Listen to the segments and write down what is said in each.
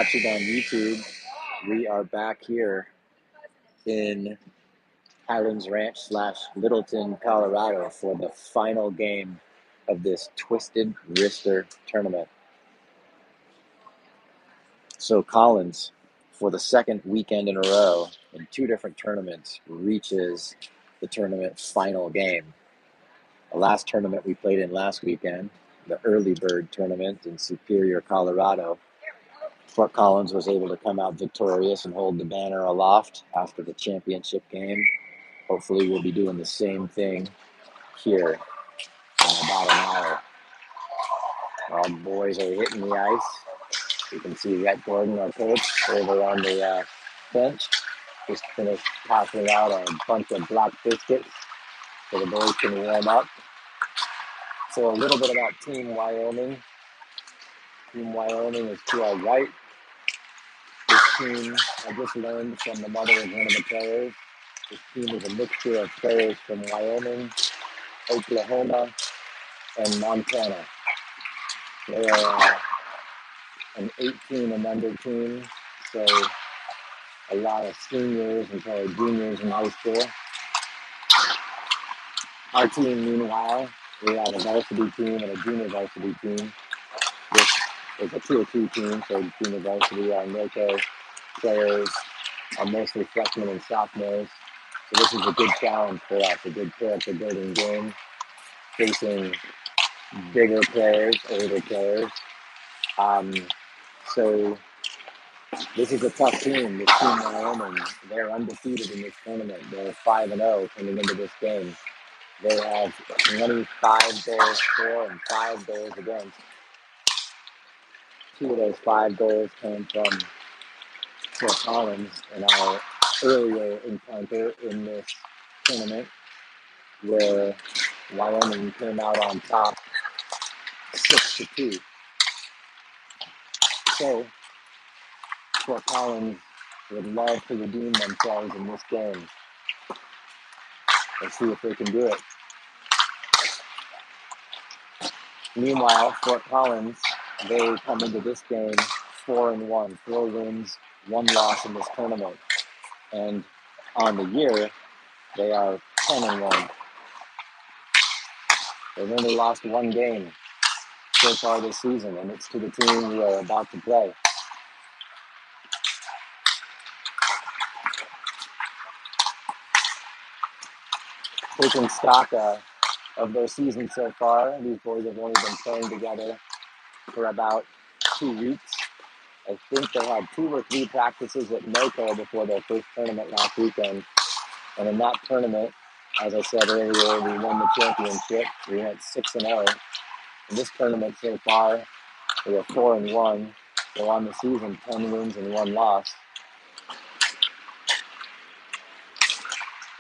Watching on YouTube, we are back here in Highlands Ranch / Littleton, Colorado for the final game of this Twisted Wrister tournament. So Collins, for the second weekend in a row in two different tournaments, reaches the tournament final game. The last tournament we played in last weekend, the Early Bird tournament in Superior, Colorado, Fort Collins was able to come out victorious and hold the banner aloft after the championship game. Hopefully we'll be doing the same thing here in about an hour. All the boys are hitting the ice. You can see Rhett Gordon, our coach, over on the bench. Just finished passing out a bunch of black biscuits so the boys can warm up. So a little bit about Team Wyoming. Team Wyoming is to our right. This team, I just learned from the mother of one of the players, this team is a mixture of players from Wyoming, Oklahoma, and Montana. They are an 18 and under team, so a lot of seniors and probably juniors in high school. Our team, meanwhile, we have a varsity team and a junior varsity team. This is a tier 2 team, so junior varsity, our NOCO players are mostly freshmen and sophomores. So this is a good challenge for us, a good character building game, facing bigger players, older players. So this is a tough team, this team Wyoming. They're undefeated in this tournament. They're 5-0 coming into this game. They have 25 goals for and 5 goals against. 2 of those 5 goals came from Fort Collins in our earlier encounter in this tournament, where Wyoming came out on top 6-2. So Fort Collins would love to redeem themselves in this game. Let's see if they can do it. Meanwhile, Fort Collins, they come into this game 4-1, 4 wins, 1 loss in this tournament. And on the year, they are 10-1. They've only lost 1 game so far this season, and it's to the team we are about to play. Taking stock of their season so far, these boys have only been playing together for about 2 weeks. I think they had 2 or 3 practices at NOCO before their first tournament last weekend. And in that tournament, as I said earlier, we won the championship. We went 6-0. In this tournament so far, we are 4-1. So on the season, 10 wins and 1 loss.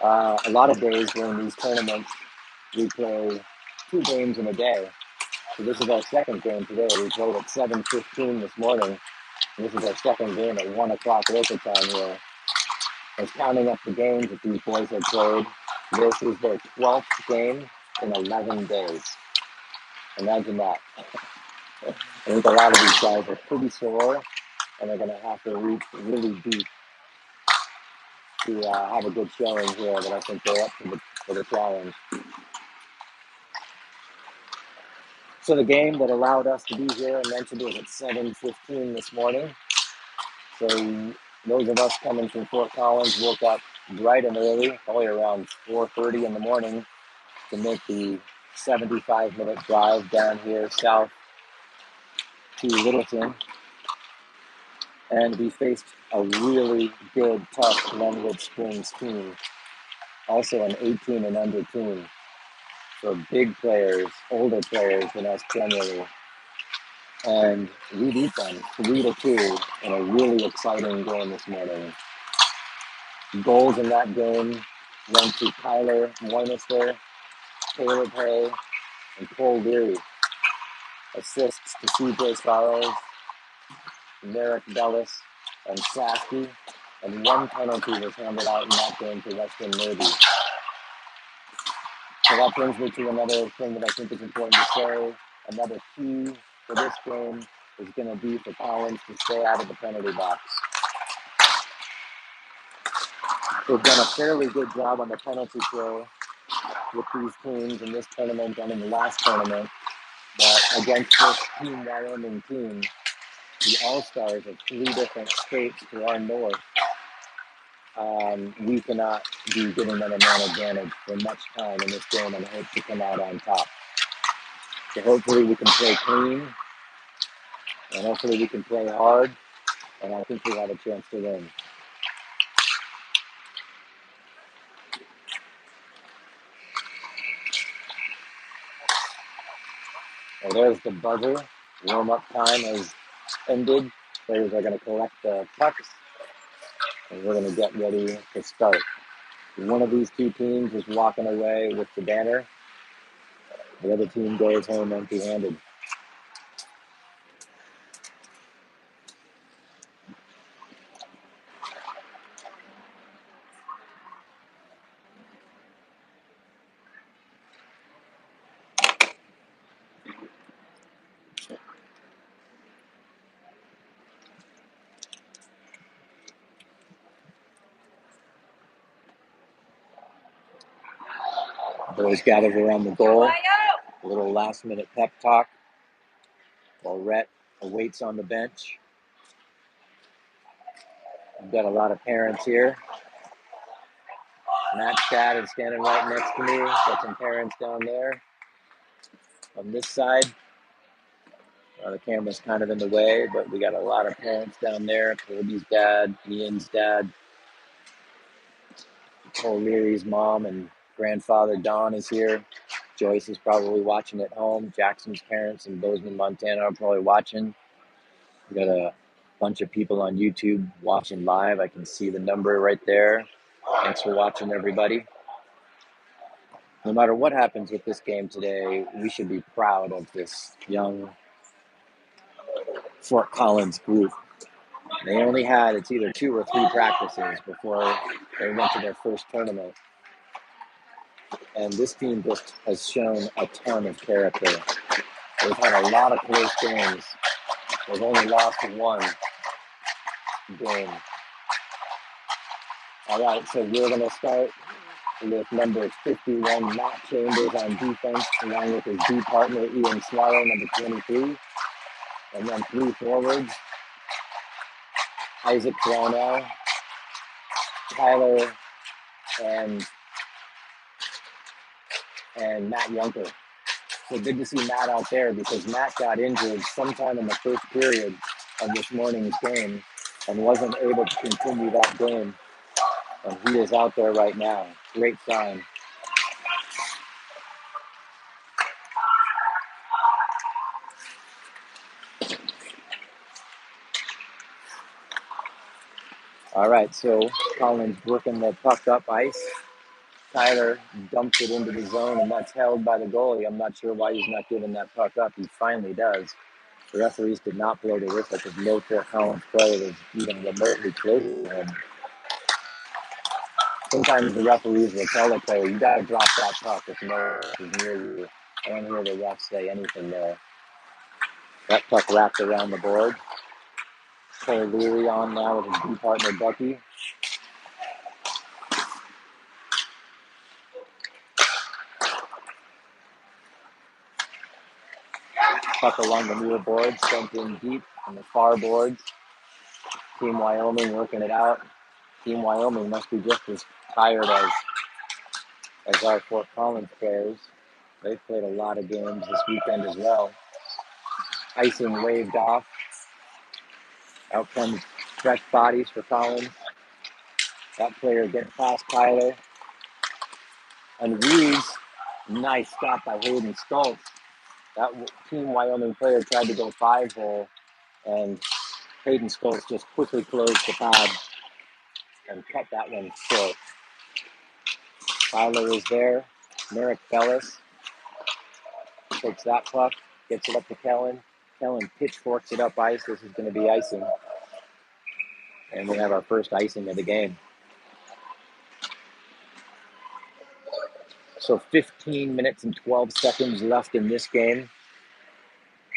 A lot of days during these tournaments, we play 2 games in a day. So this is our second game today. We played at 7:15 this morning. And this is our second game at 1 o'clock local time here. I was counting up the games that these boys have played. This is their 12th game in 11 days. Imagine that. I think a lot of these guys are pretty sore, and they're going to have to reach really deep to have a good showing here, but I think they're up for the challenge. So the game that allowed us to be here, I mentioned, was at 7:15 this morning. So those of us coming from Fort Collins woke up bright and early, probably around 4:30 in the morning, to make the 75-minute drive down here south to Littleton. And we faced a really good, tough Glenwood Springs team, also an 18 and under team. So big players, older players than us generally. And we beat them 3-2 in a really exciting game this morning. Goals in that game went to Tyler Moinister, Caleb Hay, and Cole Leary. Assists to CJ Starles, Merrick Bellis, and Sasky. And 1 penalty was handed out in that game to Weston Murby. So that brings me to another thing that I think is important to say. Another key for this game is going to be for Collins to stay out of the penalty box. They've done a fairly good job on the penalty kill with these teams in this tournament and in the last tournament. But against this Team Wyoming team, the All-Stars of 3 different states to our north, we cannot be giving them a man advantage for much time in this game and hope to come out on top. So hopefully we can play clean, and hopefully we can play hard, and I think we have a chance to win. Well, there's the buzzer. Warm-up time has ended. Players are going to collect the pucks, and we're going to get ready to start. One of these 2 teams is walking away with the banner. The other team goes home empty-handed. Boys gathered around the goal. A little last-minute pep talk while Rhett awaits on the bench. We've got a lot of parents here. Matt's dad is standing right next to me. Got some parents down there. On this side, the camera's kind of in the way, but we got a lot of parents down there. Colby's dad, Ian's dad, Cole Leary's mom and grandfather Don is here. Joyce is probably watching at home. Jackson's parents in Bozeman, Montana are probably watching. We got a bunch of people on YouTube watching live. I can see the number right there. Thanks for watching, everybody. No matter what happens with this game today, we should be proud of this young Fort Collins group. They only had, it's either 2 or 3 practices before they went to their first tournament. And this team just has shown a ton of character. They've had a lot of close games. They've only lost 1 game. All right, so we're going to start with number 51, Matt Chambers on defense, along with his D partner, Ian Swallow, number 23. And then 3 forwards, Isaac Brownell, Tyler, and Matt Yunker. So good to see Matt out there because Matt got injured sometime in the first period of this morning's game and wasn't able to continue that game. And he is out there right now. Great sign. All right, so Collins working the puck up ice. Tyler dumps it into the zone, and that's held by the goalie. I'm not sure why he's not giving that puck up. He finally does. The referees did not blow the whistle because no Fort Collins player was even remotely close to him. Sometimes the referees will tell the player, you got to drop that puck if no one is near you. I don't hear the ref say anything there. That puck wrapped around the board. Cole Leary on now with his D partner, Bucky. Puck along the near board, sent in deep on the far boards. Team Wyoming working it out. Team Wyoming must be just as tired as our Fort Collins players. They've played a lot of games this weekend as well. Icing waved off. Out comes fresh bodies for Collins. That player gets past Tyler. And Reeves, nice stop by Hayden Stoltz. That Team Wyoming player tried to go 5-hole, and Hayden Stoltz just quickly closed the pad and cut that one short. Tyler is there. Merrick Bellis takes that puck, gets it up to Kellen. Kellen pitchforks it up ice. This is going to be icing. And we have our first icing of the game. So 15 minutes and 12 seconds left in this game.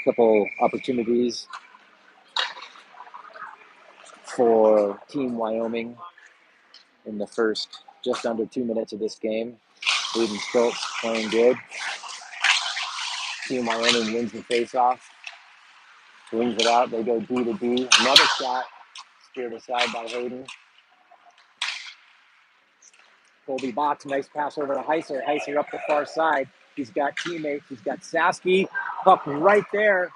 Couple opportunities for Team Wyoming in the first just under 2 minutes of this game. Hayden Stoltz playing good. Team Wyoming wins the faceoff, wings it out. They go D to D. Another shot steered aside by Hayden. Colby Box, nice pass over to Heiser. Heiser up the far side. He's got teammates. He's got Sasky. Puck right there.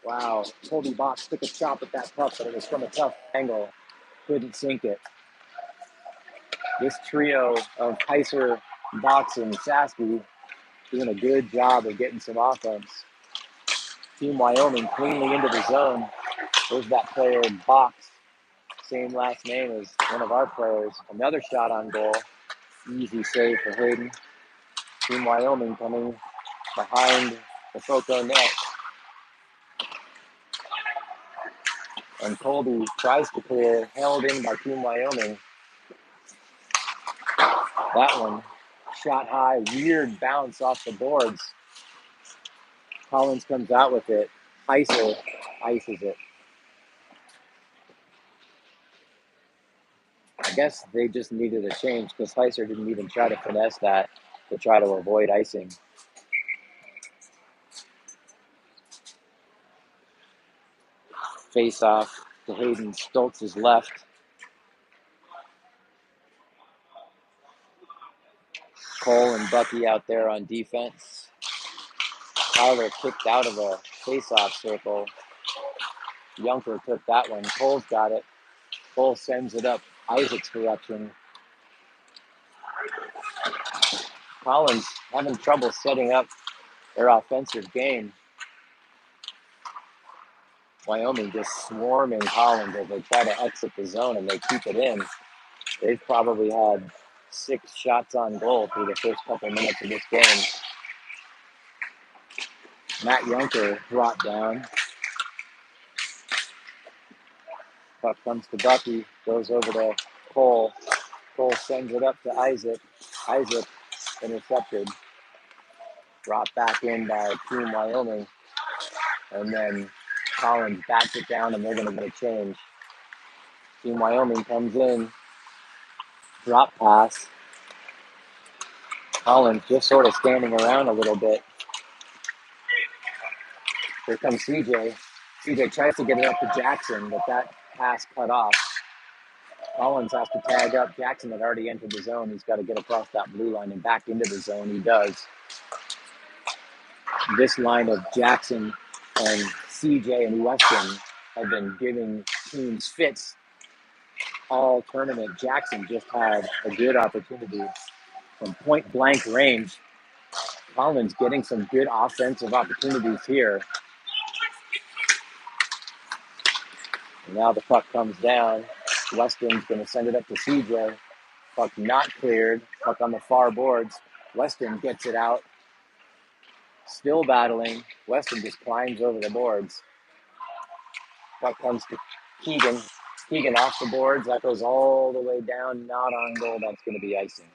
Wow. Colby Box took a chop at that puck, but it was from a tough angle. Couldn't sink it. This trio of Heiser, Box, and Sasky doing a good job of getting some offense. Team Wyoming cleanly into the zone. There's that player, Box. Same last name as one of our players. Another shot on goal. Easy save for Hayden. Team Wyoming coming behind the Foco net. And Colby tries to clear, held in by Team Wyoming. That one shot high, weird bounce off the boards. Collins comes out with it. Heiser ices it. I guess they just needed a change because Heiser didn't even try to finesse that to try to avoid icing. Face off to Hayden Stoltz's left. Cole and Bucky out there on defense. Tyler kicked out of a face-off circle. Junker took that one. Cole's got it. Cole sends it up Isaac's direction. Collins having trouble setting up their offensive game. Wyoming just swarming Collins as they try to exit the zone and they keep it in. They've probably had 6 shots on goal through the first couple minutes of this game. Matt Junker brought down. Puck comes to Bucky, goes over to Cole. Cole sends it up to Isaac. Isaac intercepted. Brought back in by Team Wyoming. And then Collins bats it down and they're going to get a change. Team Wyoming comes in. Drop pass. Collins just sort of standing around a little bit. Here comes CJ. CJ tries to get it up to Jackson, but that pass cut off. Collins has to tag up. Jackson had already entered the zone. He's got to get across that blue line and back into the zone. He does. This line of Jackson and CJ and Weston have been giving teams fits all tournament. Jackson just had a good opportunity from point blank range. Collins getting some good offensive opportunities here. And now the puck comes down. Weston's going to send it up to CJ. Puck not cleared. Puck on the far boards. Weston gets it out. Still battling. Weston just climbs over the boards. Puck comes to Keegan. Keegan off the boards. That goes all the way down. Not on goal. That's going to be icing.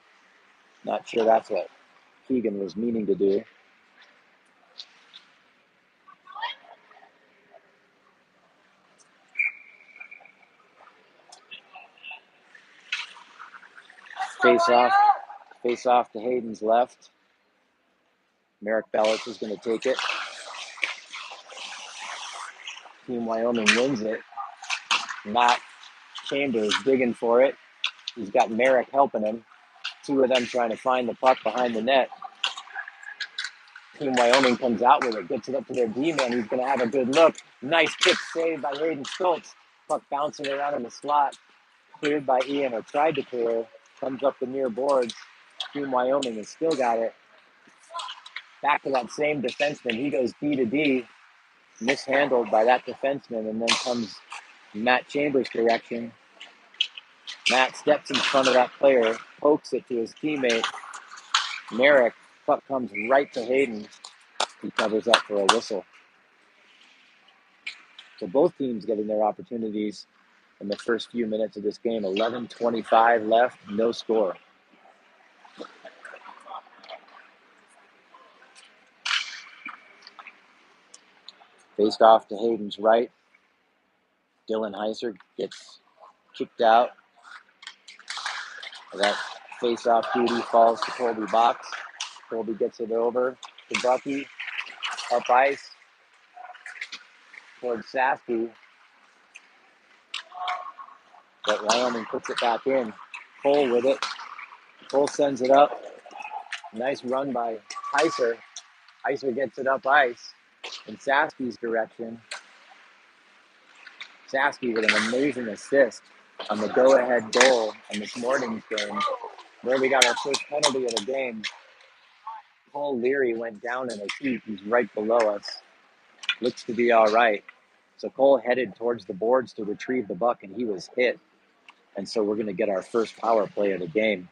Not sure that's what Keegan was meaning to do. Face off to Hayden's left. Merrick Bellis is going to take it. Team Wyoming wins it. Matt Chambers digging for it. He's got Merrick helping him. 2 of them trying to find the puck behind the net. Team Wyoming comes out with it, gets it up to their D-man. He's going to have a good look. Nice kick save by Hayden Stoltz. Puck bouncing around in the slot. Cleared by Ian, or tried to clear. Comes up the near boards. Team Wyoming has still got it. Back to that same defenseman. He goes D to D. Mishandled by that defenseman. And then comes Matt Chambers' direction. Matt steps in front of that player. Pokes it to his teammate. Merrick. Puck comes right to Hayden. He covers up for a whistle. So both teams getting their opportunities in the first few minutes of this game. 11:25 left, no score. Faced off to Hayden's right. Dylan Heiser gets kicked out. That face-off duty falls to Colby Box. Colby gets it over to Bucky. Up ice towards Sasky. But Wyoming puts it back in. Cole with it. Cole sends it up. Nice run by Heiser. Heiser gets it up ice in Sasky's direction. Sasky with an amazing assist on the go-ahead goal in this morning's game, where we got our first penalty of the game. Paul Leary went down in a heap. He's right below us. Looks to be all right. So Cole headed towards the boards to retrieve the puck, and he was hit. And so we're going to get our first power play of the game.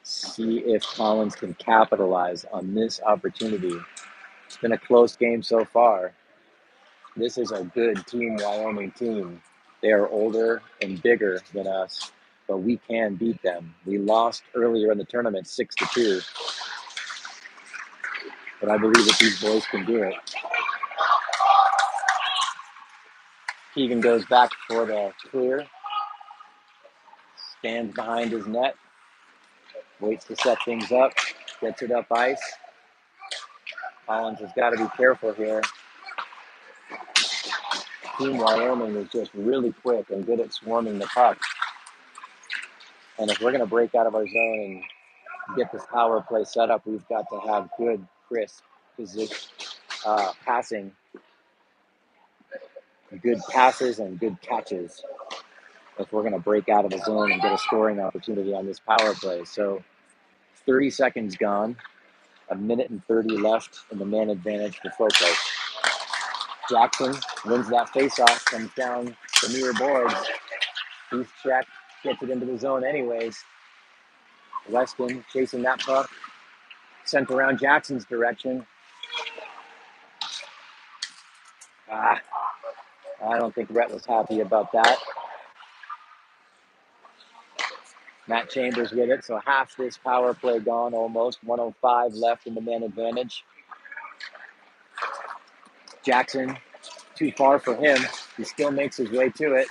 See if Collins can capitalize on this opportunity. It's been a close game so far. This is a good Team Wyoming team. They are older and bigger than us, but we can beat them. We lost earlier in the tournament 6-2. But I believe that these boys can do it. Keegan goes back for the clear. Stands behind his net. Waits to set things up. Gets it up ice. Collins has got to be careful here. Team Wyoming is just really quick and good at swarming the puck. And if we're going to break out of our zone and get this power play set up, we've got to have good, crisp passing, good passes and good catches if we're going to break out of the zone and get a scoring opportunity on this power play. So 30 seconds gone, a minute and 30 left in the man advantage for Foco. Jackson wins that faceoff, comes down the near boards. He's checked, gets it into the zone anyways. Weston chasing that puck, sent around Jackson's direction. I don't think Rhett was happy about that. Matt Chambers with it, so half this power play gone almost. 1:05 left in the man advantage. Jackson, too far for him. He still makes his way to it.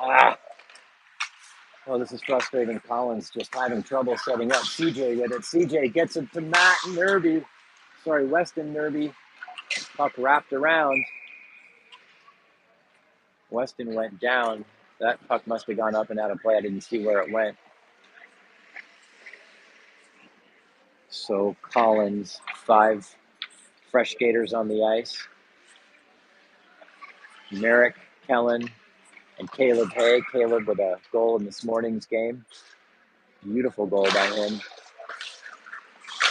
Oh, this is frustrating. Collins just having trouble setting up. CJ with it. CJ gets it to Matt Nerby. Sorry, Weston Nerby. Puck wrapped around. Weston went down. That puck must have gone up and out of play. I didn't see where it went. So Collins, 5 fresh skaters on the ice. Merrick, Kellen, and Caleb Hay. Caleb with a goal in this morning's game. Beautiful goal by him.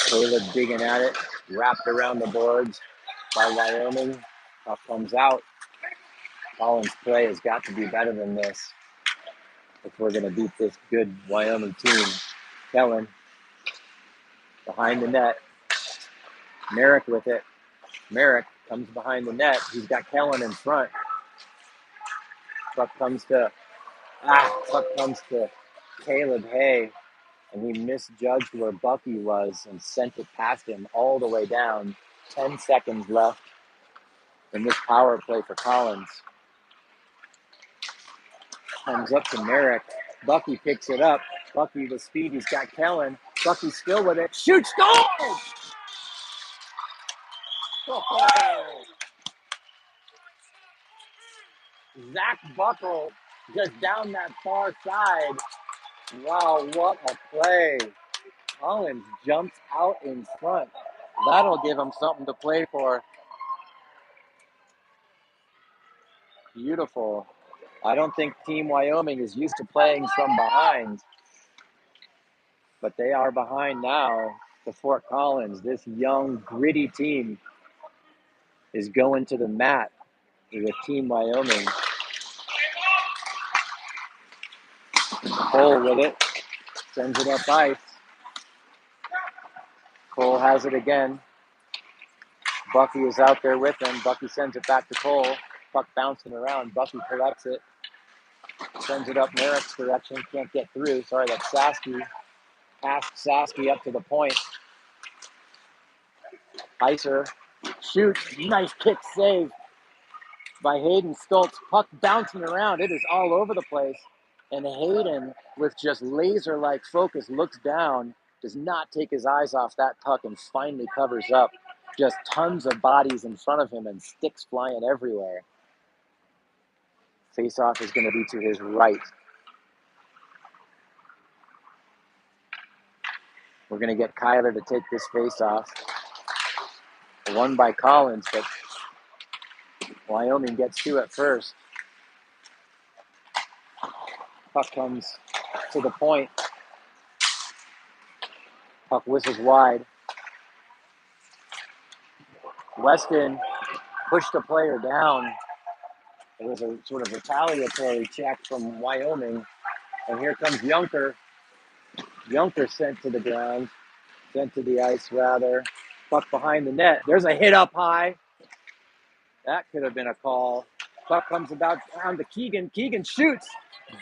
Caleb digging at it, wrapped around the boards by Wyoming. Puck comes out. Collins' play has got to be better than this if we're going to beat this good Wyoming team. Kellen behind the net. Merrick with it. Merrick comes behind the net. He's got Kellen in front. Puck comes to Caleb Hay, and he misjudged where Bucky was and sent it past him all the way down. 10 seconds left in this power play for Collins. Comes up to Merrick. Bucky picks it up. Bucky with speed. He's got Kellen. Bucky still with it. Shoots, goal! Oh. Zach Buckle just down that far side. Wow, what a play. Collins jumps out in front. That'll give him something to play for. Beautiful. I don't think Team Wyoming is used to playing from behind, but they are behind now to Fort Collins. This young, gritty team is going to the mat with Team Wyoming. Cole with it. Sends it up ice. Cole has it again. Bucky is out there with him. Bucky sends it back to Cole. Puck bouncing around. Bucky collects it. Sends it up Merrick's direction. Can't get through. Sorry, that's Sasky. Passed Sasky up to the point. Heiser shoots. Nice kick save. by Hayden Stoltz. Puck bouncing around. It is all over the place. And Hayden, with just laser-like focus, looks down, does not take his eyes off that puck, and finally covers up. Just tons of bodies in front of him and sticks flying everywhere. Face-off is going to be to his right. We're going to get Kyler to take this face-off. Won by Collins, but Wyoming gets two at first. Puck comes to the point. Puck whistles wide. Weston pushed the player down. It was a sort of retaliatory check from Wyoming. And here comes Junker. Junker sent to the ground. Sent to the ice, rather. Puck behind the net. There's a hit up high. That could have been a call. Puck comes about down to Keegan. Keegan shoots.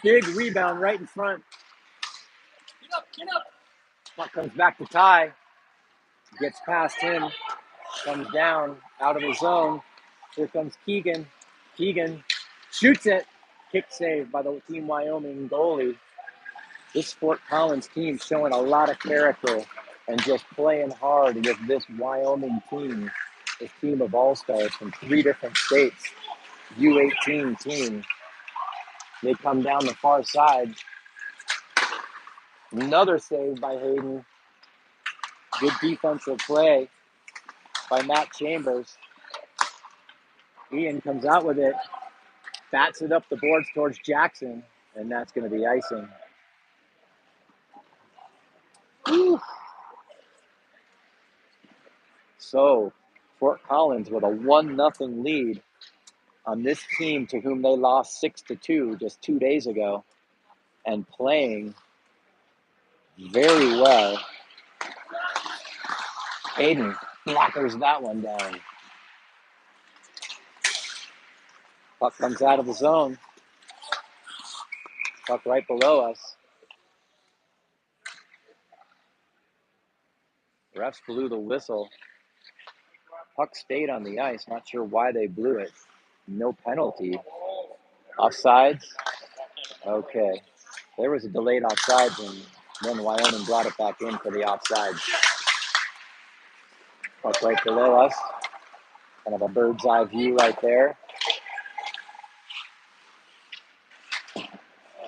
Big rebound right in front. Get up. Puck comes back to Ty. Gets past him. Comes down out of his zone. Here comes Keegan. Keegan shoots it. Kick save by the Team Wyoming goalie. This Fort Collins team showing a lot of character and just playing hard with this Wyoming team, this team of all-stars from 3 different states, U18 team. They come down the far side. Another save by Hayden. Good defensive play by Matt Chambers. Ian comes out with it, bats it up the boards towards Jackson, and that's going to be icing. Whew. So, Fort Collins with a 1-0 lead on this team to whom they lost 6-2 just 2 days ago, and playing very well. Hayden blockers that one down. Puck comes out of the zone. Puck right below us. Refs blew the whistle. Puck stayed on the ice. Not sure why they blew it. No penalty. Offsides? Okay. There was a delayed offsides, and then Wyoming brought it back in for the offsides. Puck right below us. Kind of a bird's eye view right there.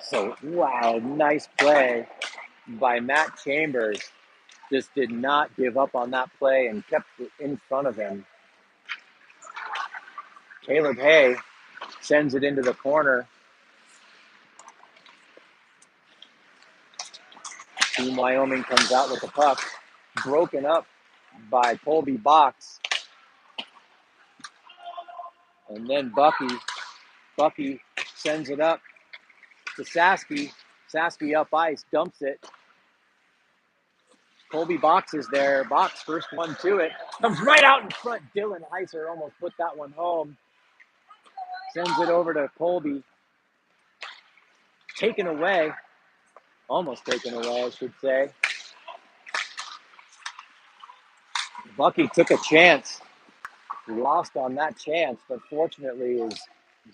So, wow, nice play by Matt Chambers. Just did not give up on that play and kept it in front of him. Caleb Hay sends it into the corner. Team Wyoming comes out with the puck. Broken up by Colby Box. And then Bucky sends it up to Sasky. Sasky up ice, dumps it. Colby Box is there. Box first one to it. Comes right out in front. Dylan Heiser almost put that one home. Sends it over to Colby. Taken away. Almost taken away, I should say. Bucky took a chance. Lost on that chance, but fortunately his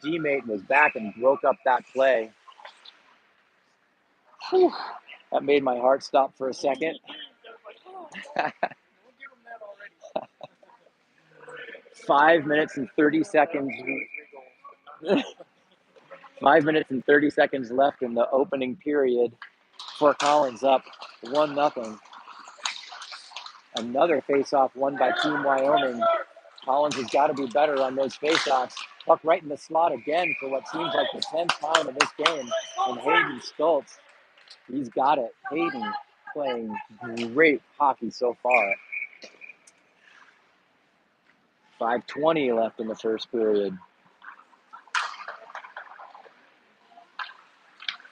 teammate was back and broke up that play. Whew. That made my heart stop for a second. 5 minutes and 30 seconds. 5 minutes and 30 seconds left in the opening period. Fort Collins up 1-0. Another face-off won by Team Wyoming. Collins has got to be better on those face-offs. Puck right in the slot again for what seems like the 10th time in this game. And Hayden Stoltz, he's got it. Hayden playing great hockey so far. 5:20 left in the first period.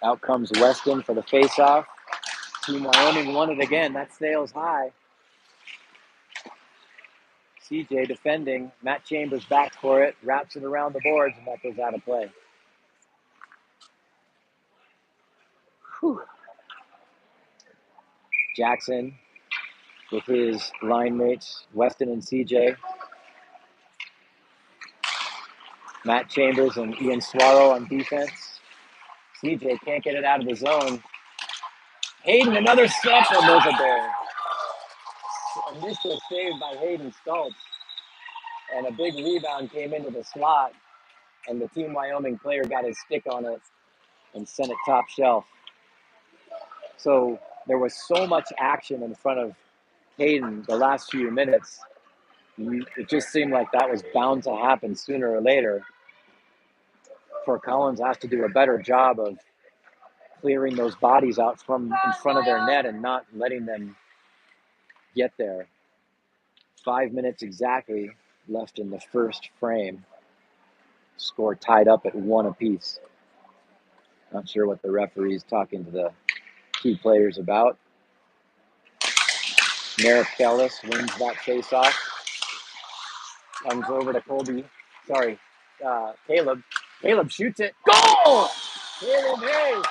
Out comes Weston for the face-off. Team Wyoming won it again. That sails high. CJ defending. Matt Chambers back for it. Wraps it around the boards, and that goes out of play. Whew. Jackson with his line mates, Weston and CJ. Matt Chambers and Ian Swallow on defense. CJ can't get it out of the zone. Hayden, another step, and there's a goal. Initial save by Hayden Stoltz. And a big rebound came into the slot, and the Team Wyoming player got his stick on it and sent it top shelf. So there was so much action in front of Hayden the last few minutes. It just seemed like that was bound to happen sooner or later. Fort Collins has to do a better job of clearing those bodies out from in front of their net and not letting them get there. 5 minutes exactly left in the first frame. Score tied up at 1 apiece. Not sure what the referee's talking to the key players about. Merrick Kellis wins that faceoff. Comes over to Caleb. Caleb shoots it. Goal! Caleb, hey!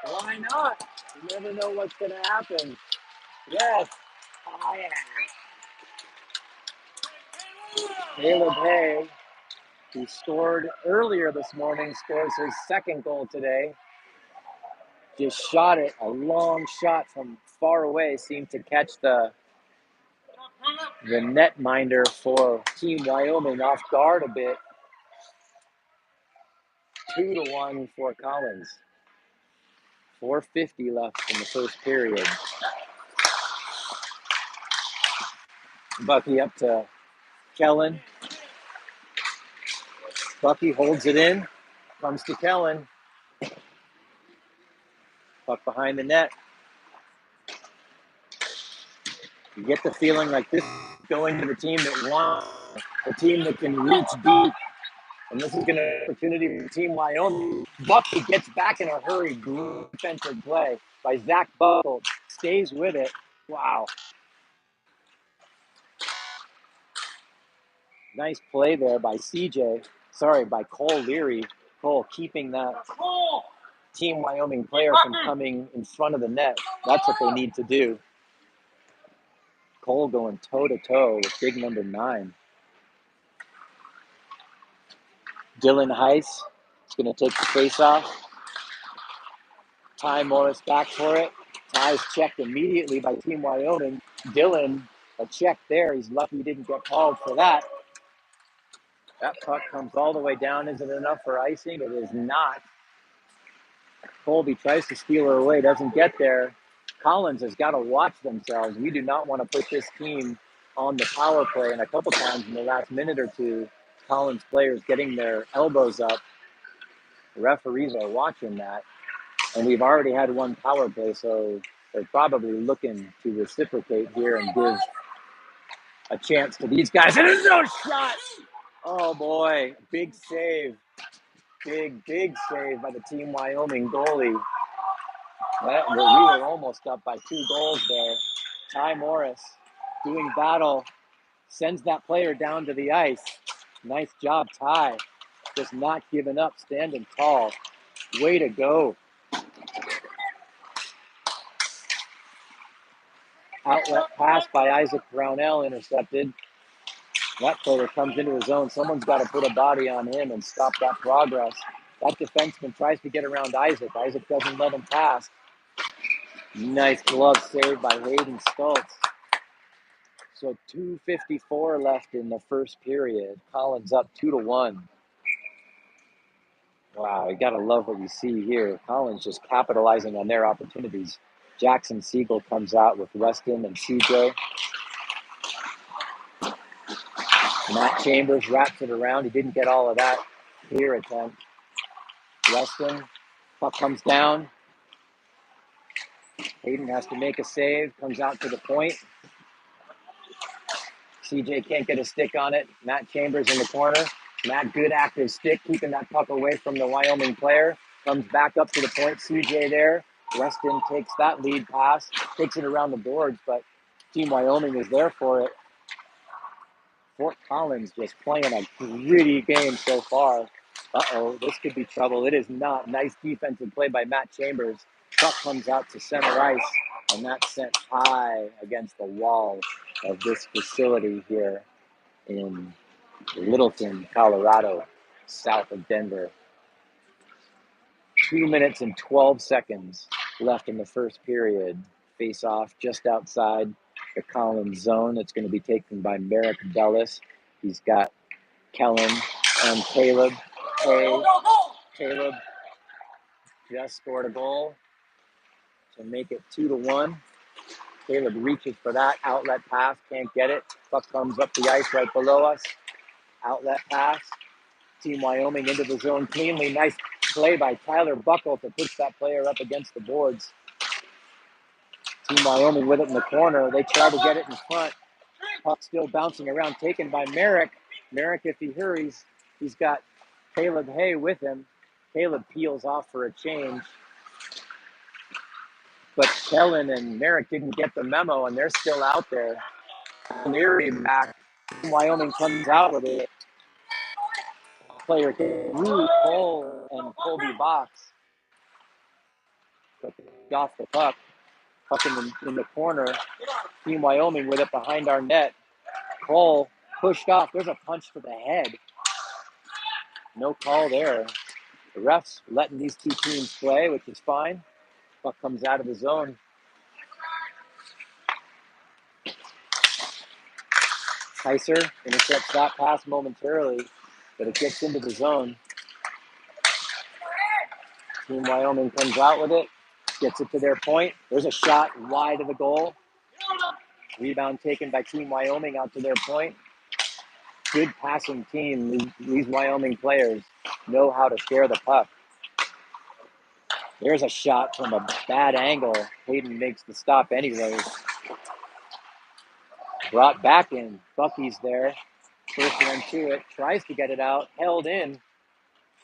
Why not? You never know what's going to happen. Yes. Oh, yeah. Caleb Hay, who scored earlier this morning, scores his second goal today. Just shot it, a long shot from far away, seemed to catch the netminder for Team Wyoming off guard a bit. 2-1 for Collins. 4:50 left in the first period. Bucky up to Kellen. Bucky holds it in, comes to Kellen. Puck behind the net. You get the feeling like this is going to the team that wants, a team that can reach deep. And this is going to be an opportunity for Team Wyoming. Bucky gets back in a hurry. Great defensive play by Zach Buckle. Stays with it. Wow. Nice play there by by Cole Leary. Cole keeping that Team Wyoming player from coming in front of the net. That's what they need to do. Cole going toe-to-toe with big number 9. Dylan Heiss is going to take the face-off. Ty Morris back for it. Ty's checked immediately by Team Wyoming. Dylan, a check there. He's lucky he didn't get called for that. That puck comes all the way down. Is it enough for icing? It is not. Colby tries to steal her away, doesn't get there. Collins has got to watch themselves. We do not want to put this team on the power play. And a couple times in the last minute or two, Collins players getting their elbows up. The referees are watching that. And we've already had one power play, so they're probably looking to reciprocate here and give a chance to these guys. And there's no shot! Oh boy, big save. Big save by the Team Wyoming goalie. We were almost up by 2 goals there. Ty Morris doing battle, sends that player down to the ice. Nice job, Ty. Just not giving up, standing tall. Way to go. Outlet pass by Isaac Brownell intercepted. That player comes into his own. Someone's got to put a body on him and stop that progress. That defenseman tries to get around Isaac. Isaac doesn't let him pass. Nice glove save by Hayden Stoltz. So 2:54 left in the first period. Collins up 2-1. Wow, you got to love what you see here. Collins just capitalizing on their opportunities. Jackson Siegel comes out with Weston and CJ. Matt Chambers wraps it around. He didn't get all of that clear attempt. Weston, puck comes down. Hayden has to make a save. Comes out to the point. CJ can't get a stick on it. Matt Chambers in the corner. Matt, good active stick, keeping that puck away from the Wyoming player. Comes back up to the point. CJ there. Weston takes that lead pass. Takes it around the boards, but Team Wyoming is there for it. Fort Collins just playing a gritty game so far. This could be trouble. It is not. Nice defensive play by Matt Chambers. Puck comes out to center ice, and that's sent high against the wall of this facility here in Littleton, Colorado. south of Denver. 2 minutes and 12 seconds left in the first period. Face off just outside the Collins zone. It's going to be taken by Merrick Dulles. He's got Kellen and Caleb. Caleb just scored a goal to make it 2-1. Caleb reaches for that outlet pass, can't get it. Puck comes up the ice right below us. Outlet pass. Team Wyoming into the zone cleanly. Nice play by Tyler Buckle to push that player up against the boards. Team Wyoming with it in the corner. They try to get it in front. Puck still bouncing around, taken by Merrick. Merrick, if he hurries, he's got Caleb Hay with him. Caleb peels off for a change. But Kellen and Merrick didn't get the memo, and they're still out there. Leary back. Wyoming comes out with it. Player through Cole and Colby Box. But off the puck. Puck in the corner. Team Wyoming with it behind our net. Cole pushed off. There's a punch to the head. No call there. The refs letting these two teams play, which is fine. Puck comes out of the zone. Kaiser intercepts that pass momentarily, but it gets into the zone. Team Wyoming comes out with it, gets it to their point. There's a shot wide of the goal. Rebound taken by Team Wyoming out to their point. Good passing team. These Wyoming players know how to share the puck. There's a shot from a bad angle. Hayden makes the stop anyways. Brought back in. Bucky's there. First one to it. Tries to get it out. Held in.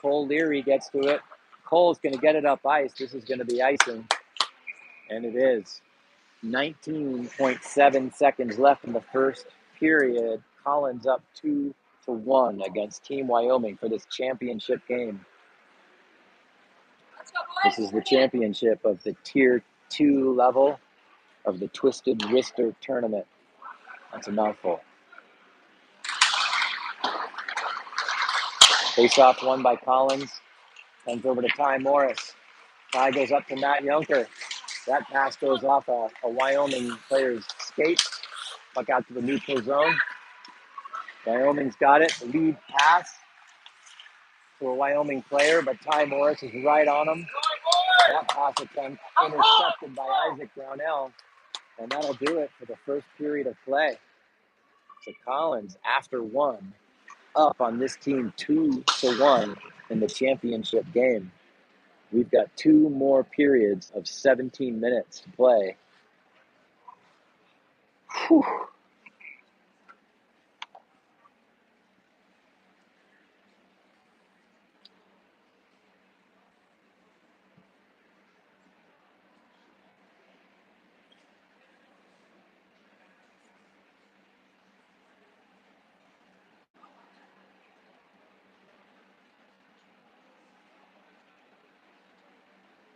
Cole Leary gets to it. Cole's going to get it up ice. This is going to be icing. And it is. 19.7 seconds left in the first period. Collins up 2-1 against Team Wyoming for this championship game. This is the championship of the Tier 2 level of the Twisted Wrister tournament. That's a mouthful. Face-off won by Collins. Comes over to Ty Morris. Ty goes up to Matt Junker. That pass goes off a Wyoming player's skate. Puck out to the neutral zone. Wyoming's got it. The lead pass to a Wyoming player, but Ty Morris is right on him. That pass attempt intercepted by Isaac Brownell. And that'll do it for the first period of play. So Collins, after one, up on this team 2-1 in the championship game. We've got two more periods of 17 minutes to play. Whew.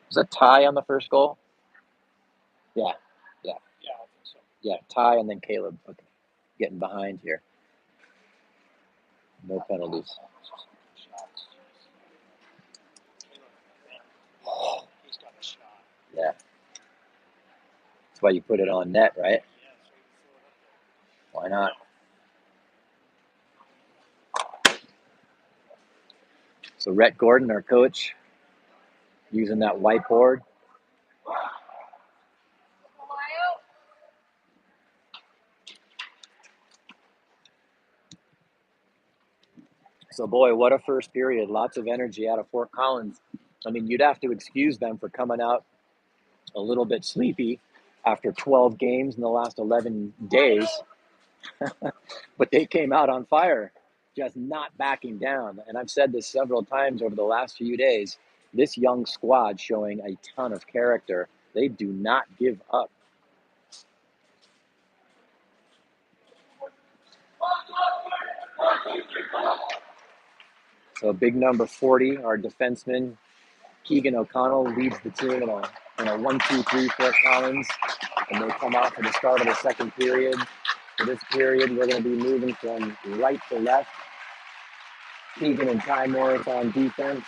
Was that Ty on the first goal? Yeah. Yeah, I think so. Yeah, Ty and then Caleb. Okay. Getting behind here. No penalties. He's got a shot. Yeah. That's why you put it on net, right? Yeah, so you throw it up there. Why not? So Rhett Gordon, our coach, using that whiteboard. So boy, what a first period. Lots of energy out of Fort Collins. I mean, you'd have to excuse them for coming out a little bit sleepy after 12 games in the last 11 days. But they came out on fire, just not backing down. And I've said this several times over the last few days. This young squad showing a ton of character. They do not give up. So big number 40, our defenseman, Keegan O'Connell, leads the team in a 1-2-3 Fort Collins. And they come out for the start of the second period. For this period, we're going to be moving from right to left. Keegan and Ty Morris on defense.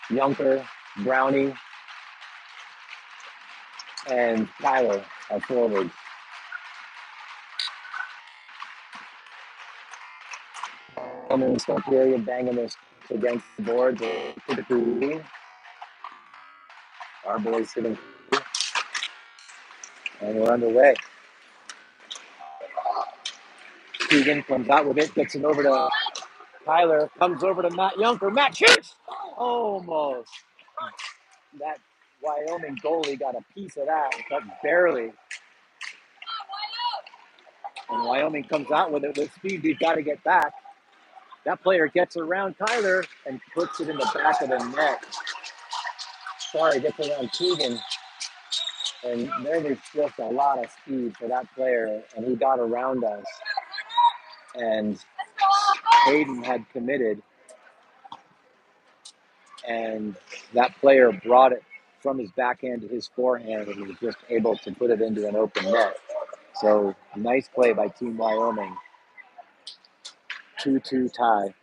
Yunker, Brownie, and Tyler are forwards. Coming in some period, banging this against the boards. Typically, our boys sitting, and we're underway. Keegan comes out with it, gets it over to Tyler, comes over to Matt Yunker. Matt shoots! Almost. That Wyoming goalie got a piece of that, but barely. And Wyoming comes out with it with speed. We've got to get back. That player gets around Tyler and puts it in the back of the net. Sorry, gets around Keegan. And there was just a lot of speed for that player, and he got around us. And Hayden had committed, and that player brought it from his backhand to his forehand, and he was just able to put it into an open net. So nice play by Team Wyoming. 2-2 tie.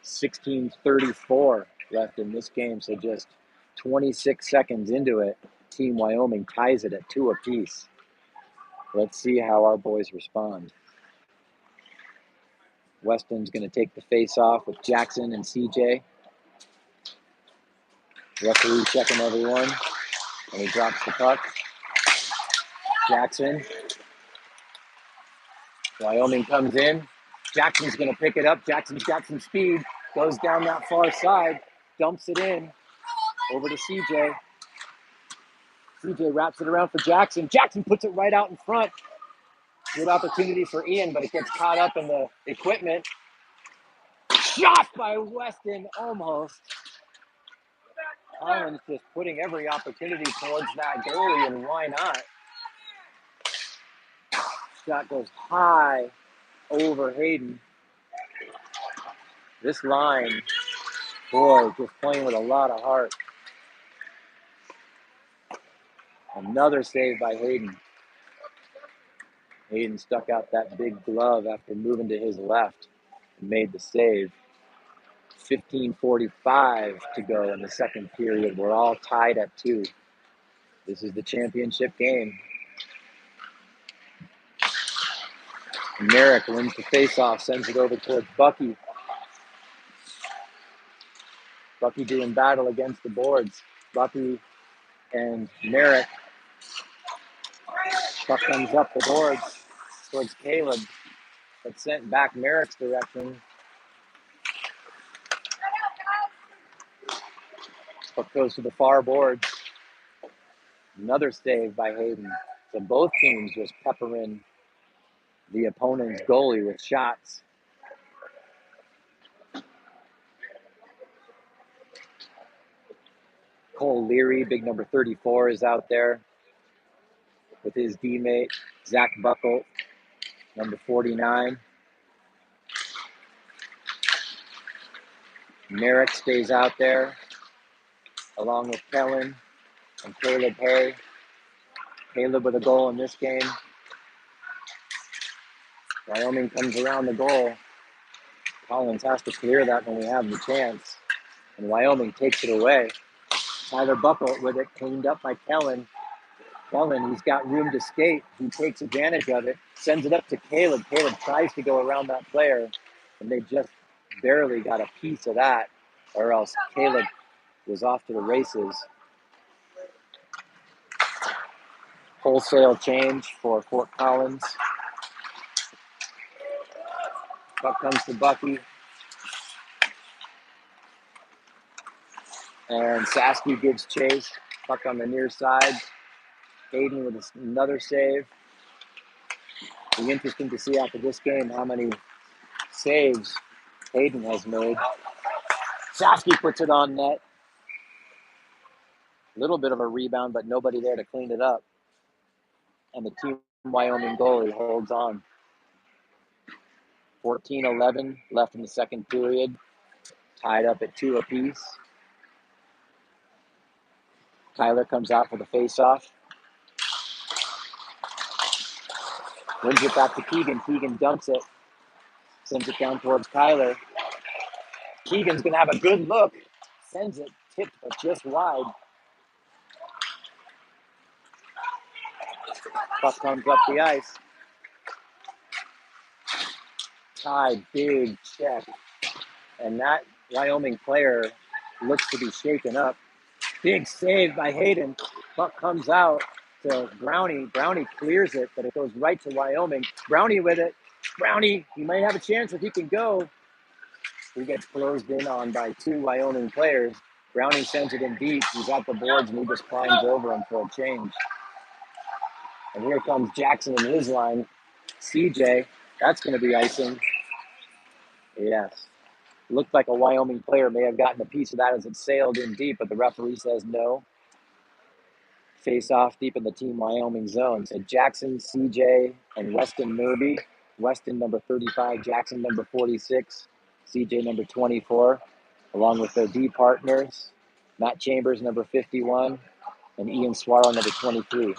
16:34 left in this game, so just 26 seconds into it, Team Wyoming ties it at 2 apiece. Let's see how our boys respond. Weston's going to take the face off with Jackson and CJ. Referee checking everyone, and he drops the puck. Jackson. Wyoming comes in. Jackson's going to pick it up. Jackson's got some speed. Goes down that far side. Dumps it in. Over to CJ. CJ wraps it around for Jackson. Jackson puts it right out in front. Good opportunity for Ian, but it gets caught up in the equipment. Shot by Weston, almost. Collins just putting every opportunity towards that goalie, and why not? Shot goes high over Hayden. This line, boy, just playing with a lot of heart. Another save by Hayden. Hayden stuck out that big glove after moving to his left and made the save. 15:45 to go in the second period. We're all tied at 2. This is the championship game. Merrick wins the faceoff, sends it over towards Bucky. Bucky doing battle against the boards. Bucky and Merrick. Puck comes up the boards towards Caleb, but sent back Merrick's direction. Puck goes to the far boards. Another save by Hayden. So both teams just peppering the opponent's goalie with shots. Cole Leary, big number 34, is out there with his D-mate, Zach Buckle, number 49. Merrick stays out there, along with Kellen and Caleb Hay. Caleb with a goal in this game. Wyoming comes around the goal. Collins has to clear that when we have the chance. And Wyoming takes it away. Tyler Buckle with it, cleaned up by Kellen. Kellen, he's got room to skate. He takes advantage of it, sends it up to Caleb. Caleb tries to go around that player, and they just barely got a piece of that, or else Caleb was off to the races. Wholesale change for Fort Collins. Puck comes to Bucky. And Sasky gives chase. Puck on the near side. Hayden with another save. It'll be interesting to see after this game how many saves Hayden has made. Sasky puts it on net. A little bit of a rebound, but nobody there to clean it up. And the Team Wyoming goalie holds on. 14-11 left in the second period. Tied up at 2 apiece. Tyler comes out for the faceoff. Wins it back to Keegan. Keegan dumps it. Sends it down towards Kyler. Keegan's going to have a good look. Sends it, tipped, but just wide. Puck comes up the ice. Ty, big check. And that Wyoming player looks to be shaken up. Big save by Hayden. Puck comes out to Brownie. Brownie clears it, but it goes right to Wyoming. Brownie with it. Brownie, he might have a chance if he can go. He gets closed in on by two Wyoming players. Brownie sends it in deep. He's at the boards and he just climbs over him for a change. And here comes Jackson in his line. CJ, that's going to be icing. Yes. Looked like a Wyoming player may have gotten a piece of that as it sailed in deep, but the referee says no. Face off deep in the Team Wyoming zone. So Jackson, CJ, and Weston Murby. Weston number 35, Jackson number 46, CJ number 24, along with their D partners, Matt Chambers number 51, and Ian Swaro number 23.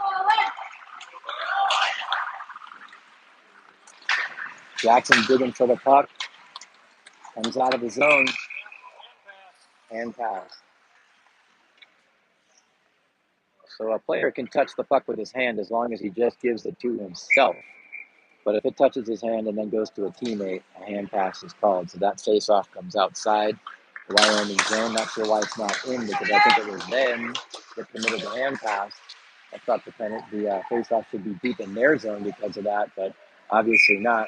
Jackson digging for the puck, comes out of the zone, and pass. So a player can touch the puck with his hand as long as he just gives it to himself. But if it touches his hand and then goes to a teammate, a hand pass is called. So that face-off comes outside the Wyoming zone. Not sure why it's not in because I think it was them that committed the hand pass. I thought the face-off should be deep in their zone because of that, but obviously not.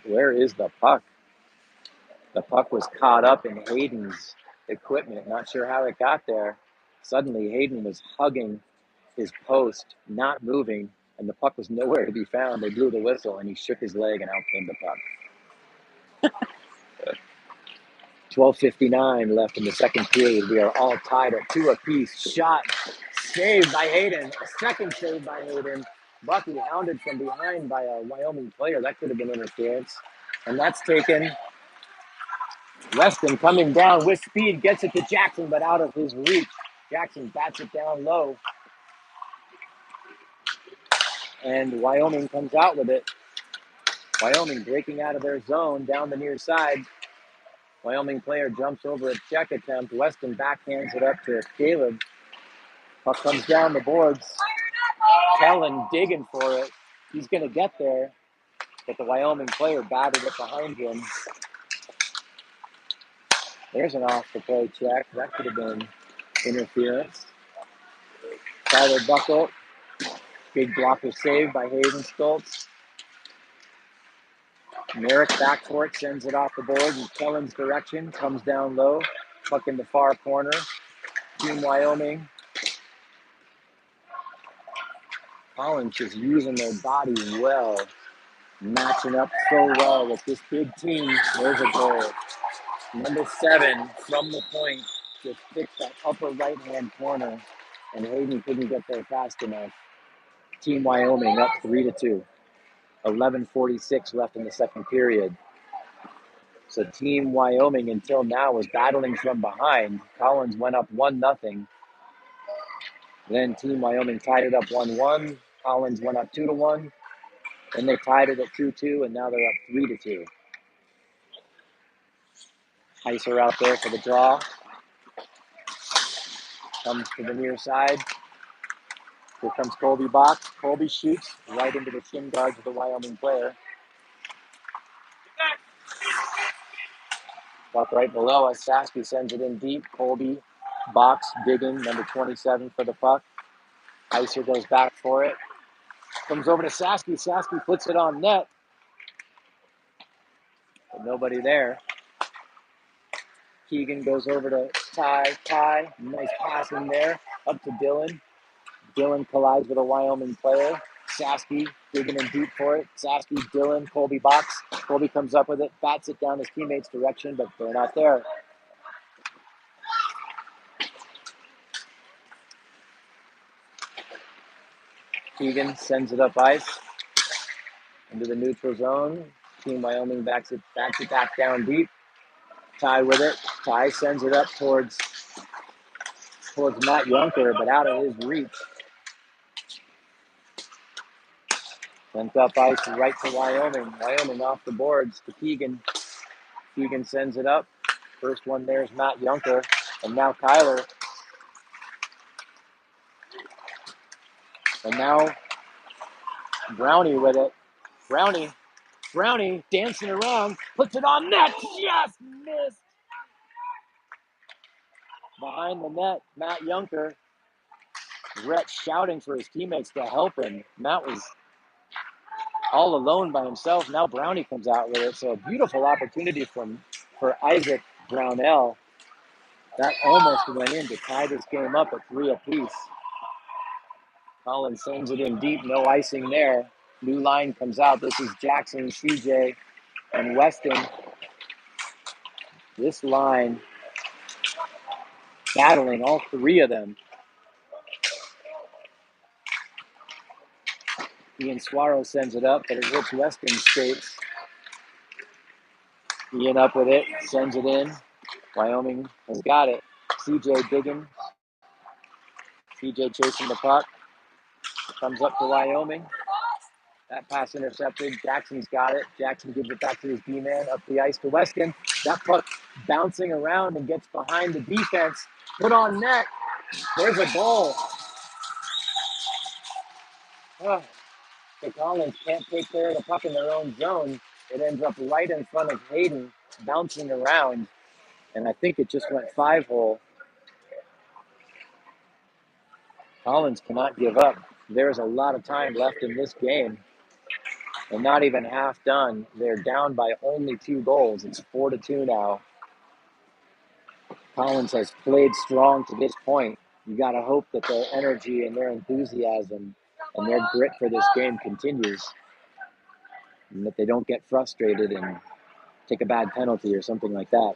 Where is the puck? The puck was caught up in Hayden's equipment. Not sure how it got there. Suddenly, Hayden was hugging his post, not moving, and the puck was nowhere to be found. They blew the whistle, and he shook his leg, and out came the puck. 12:59 left in the second period. We are all tied at 2 apiece. Shot, saved by Hayden. A second save by Hayden. Bucky hounded from behind by a Wyoming player. That could have been interference. And that's taken. Weston coming down with speed, gets it to Jackson, but out of his reach. Jackson bats it down low. And Wyoming comes out with it. Wyoming breaking out of their zone down the near side. Wyoming player jumps over a check attempt. Weston backhands it up to Caleb. Puck comes down the boards. Kellen digging for it. He's going to get there, but the Wyoming player batted it behind him. There's an off-the-play check. That could have been interference. Tyler Buckle. Big blocker save by Hayden Stoltz. Merrick back for it, sends it off the board in Kellen's direction, comes down low, puck in the far corner. Team Wyoming. Collins is using their body well, matching up so well with this big team. There's a goal. Number 7 from the point just fixed that upper right-hand corner, and Hayden couldn't get there fast enough. Team Wyoming up 3-2. 11:46 left in the second period. So Team Wyoming until now was battling from behind. Collins went up 1-0. Then Team Wyoming tied it up 1-1. Collins went up 2-1. Then they tied it at 2-2, and now they're up 3-2. Heiser out there for the draw. Comes to the near side. Here comes Colby Box. Colby shoots right into the shin guards of the Wyoming player. Buck right below us. Sasky sends it in deep. Colby Box digging, number 27 for the puck. Heiser goes back for it. Comes over to Sasky. Sasky puts it on net. But nobody there. Keegan goes over to Ty. Ty, nice pass in there. Up to Dylan. Dylan collides with a Wyoming player. Sasky digging in deep for it. Sasky, Dylan, Colby Box. Colby comes up with it, bats it down his teammate's direction, but they're not there. Keegan sends it up ice into the neutral zone. Team Wyoming bats it back down deep. Ty with it. Ty sends it up towards Matt Yunker, but out of his reach. Sent up ice right to Wyoming. Wyoming off the boards to Keegan. Keegan sends it up. First one there is Matt Yunker. And now Kyler. And now Brownie with it. Brownie dancing around. Puts it on net. Just missed. Behind the net, Matt Yunker. Rhett shouting for his teammates to help him. Matt was all alone by himself. Now Brownie comes out with it. So a beautiful opportunity for Isaac Brownell. That almost went in to tie this game up at 3 apiece. Collins sends it in deep, no icing there. New line comes out. This is Jackson, CJ, and Weston. This line battling, all three of them. Ian Suaro sends it up, but it hits Weston skates. Ian up with it, sends it in. Wyoming has got it. CJ digging. CJ chasing the puck. Comes up to Wyoming. That pass intercepted. Jackson's got it. Jackson gives it back to his D-man up the ice to Weston. That puck bouncing around and gets behind the defense. Put on net. There's a goal. Oh, the Collins can't take care of the puck in their own zone. It ends up right in front of Hayden, bouncing around. And I think it just went 5-hole. Collins cannot give up. There's a lot of time left in this game. And not even half done. They're down by only 2 goals. It's 4-2 now. Collins has played strong to this point. You got to hope that their energy and their enthusiasm and their grit for this game continues, and that they don't get frustrated and take a bad penalty or something like that.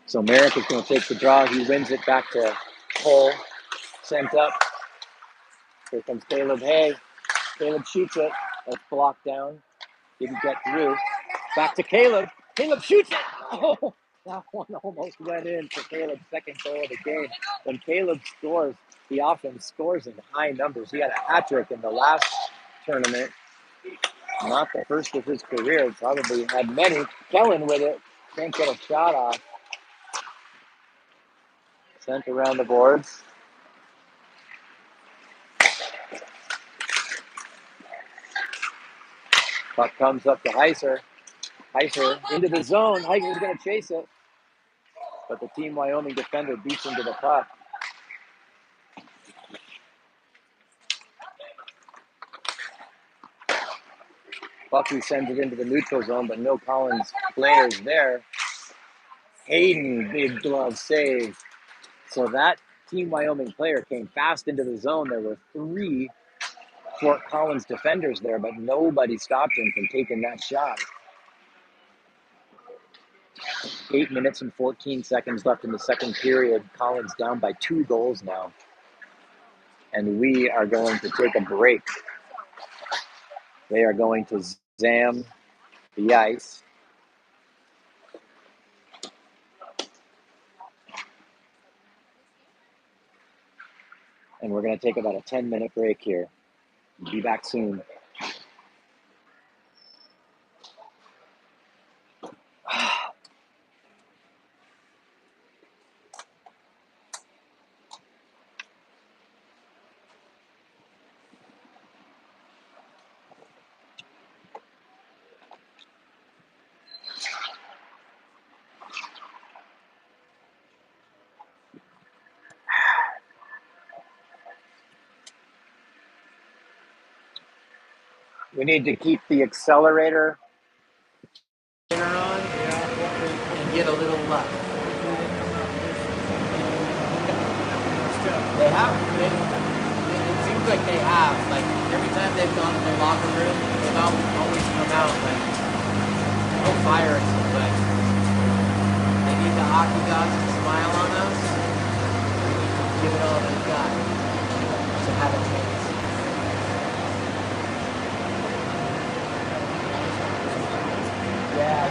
So Merrick is going to take the draw. He wins it back to Cole. Sent up. Here comes Caleb Hay. Caleb shoots it. That's blocked down. Didn't get through. Back to Caleb. Caleb shoots it. Oh, that one almost went in for Caleb's second goal of the game. When Caleb scores, he often scores in high numbers. He had a hat trick in the last tournament. Not the first of his career. Probably had many. Kellen with it. Can't get a shot off. Sent around the boards. Puck comes up to Heiser. Heiser into the zone. Heiser's going to chase it. But the Team Wyoming defender beats him to the puck. Bucky sends it into the neutral zone, but no Collins players there. Hayden, big glove save. So that Team Wyoming player came fast into the zone. There were 3 Fort Collins defenders there, but nobody stopped him from taking that shot. 8 minutes and 14 seconds left in the second period. Collins down by 2 goals now. And we are going to take a break. They are going to zam the ice. And we're going to take about a 10-minute break here. Be back soon. We need to keep the accelerator on and get a little luck. They have. It seems like they have. Like every time they've gone to their locker room, they've always come out like no fire, but they need the hockey gods to smile on us. Give it all they've got to have a chance. Yeah.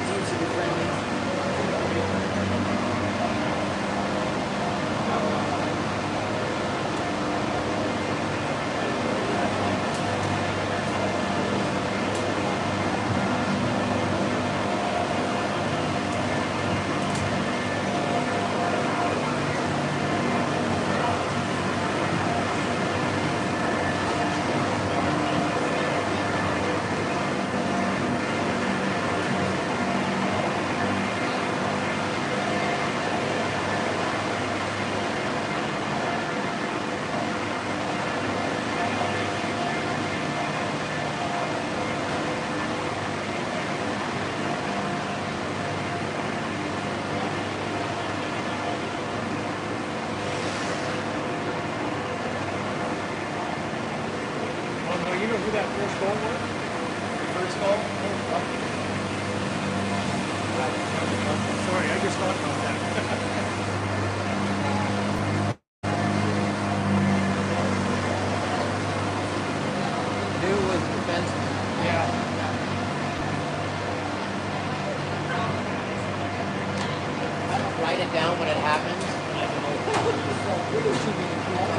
Seems to be friendly. you know who that first goal was? First goal? Sorry, I just thought about that. New was defenseman. Yeah. Write it down when it happens.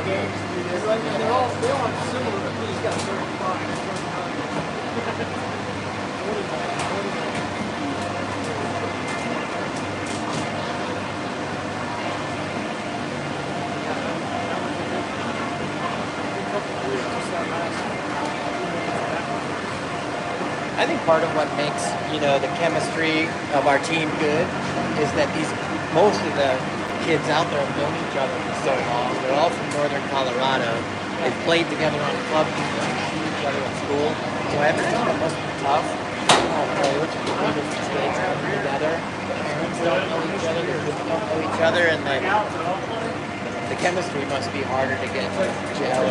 They're all similar. He's got 35. I think part of what makes, the chemistry of our team good is that most of the kids out there have known each other for so long. They're all from northern Colorado. They've played together on club teams and see each other at school. So every time it must be tough. Players from three different states coming together. Parents don't know each other, their kids don't know each other, and the chemistry must be harder to get to gel.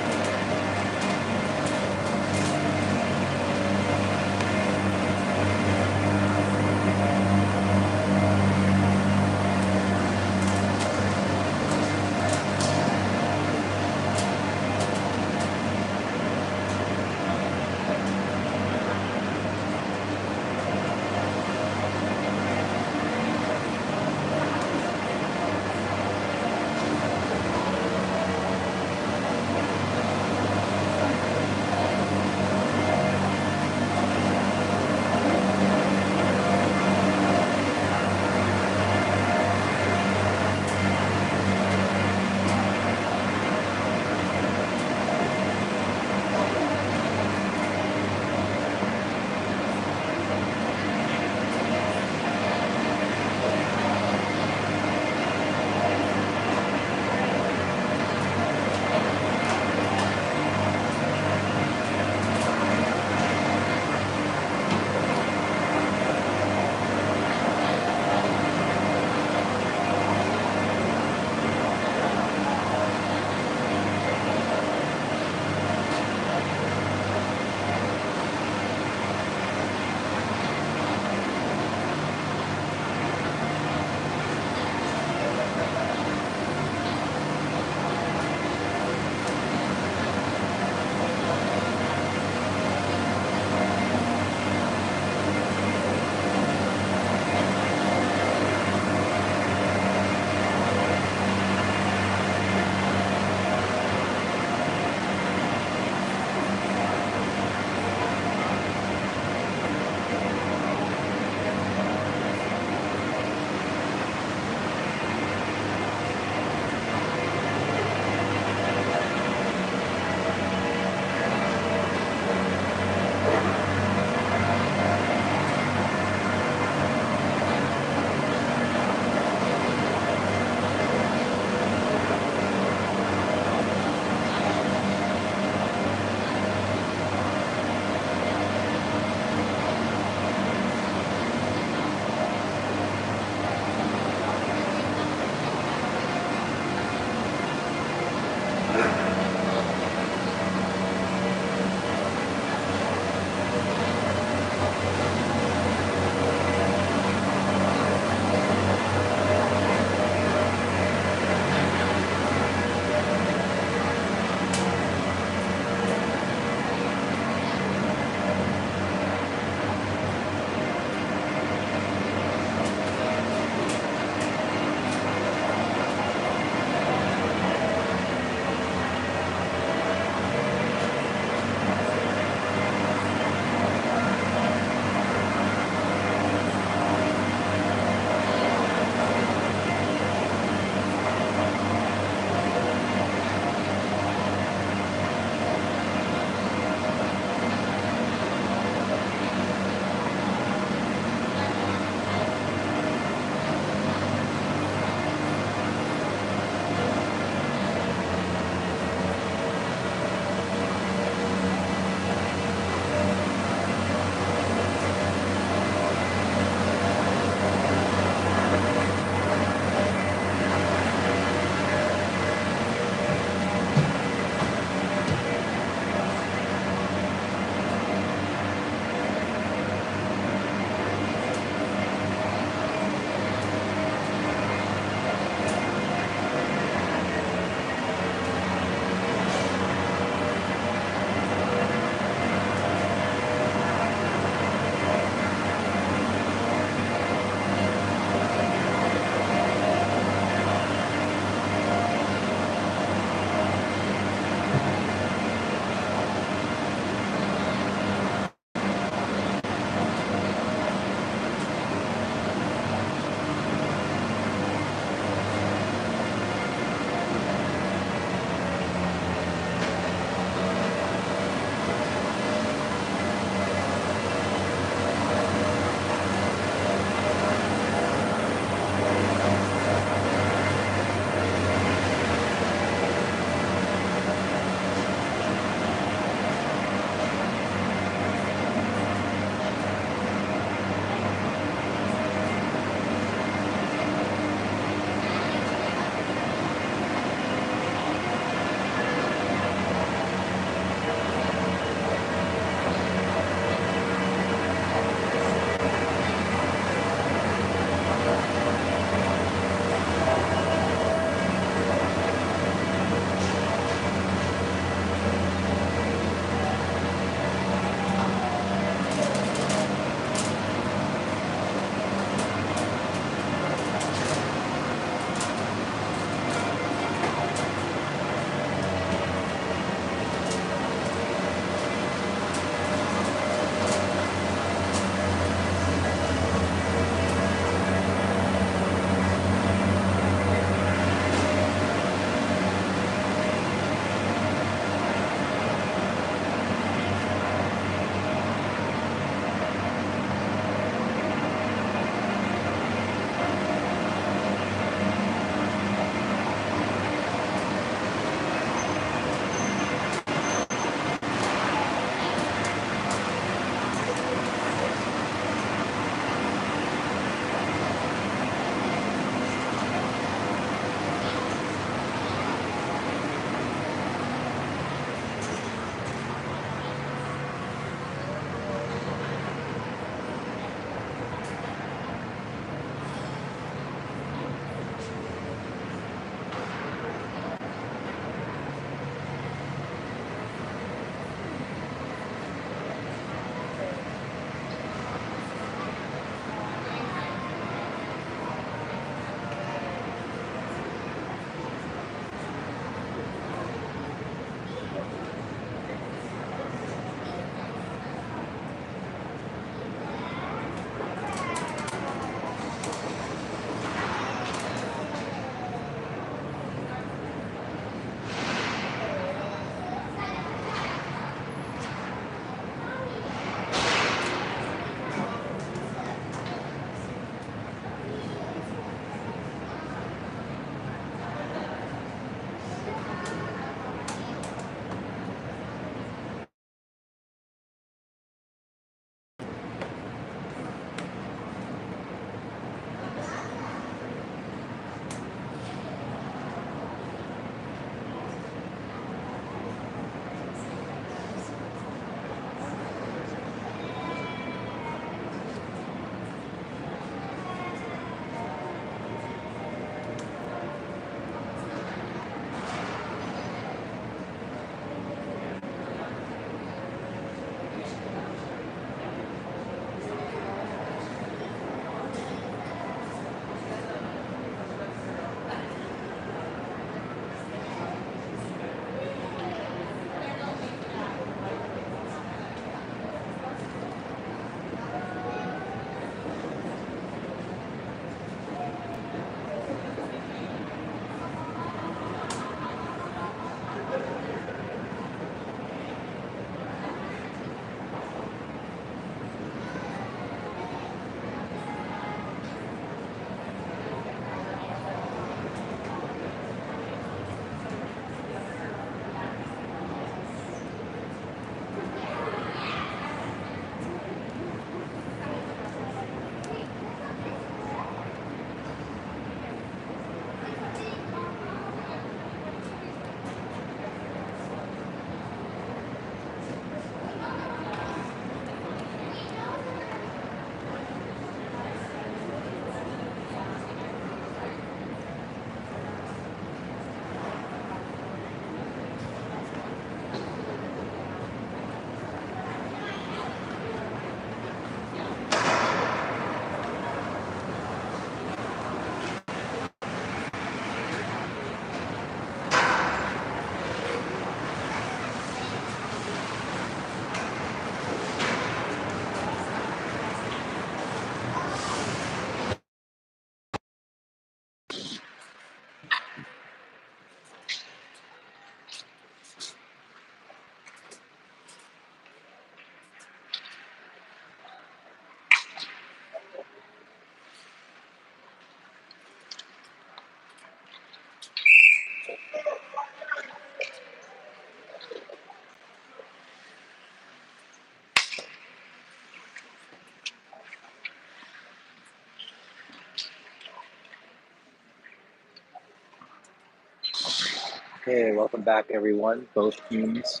Okay, welcome back, everyone. Both teams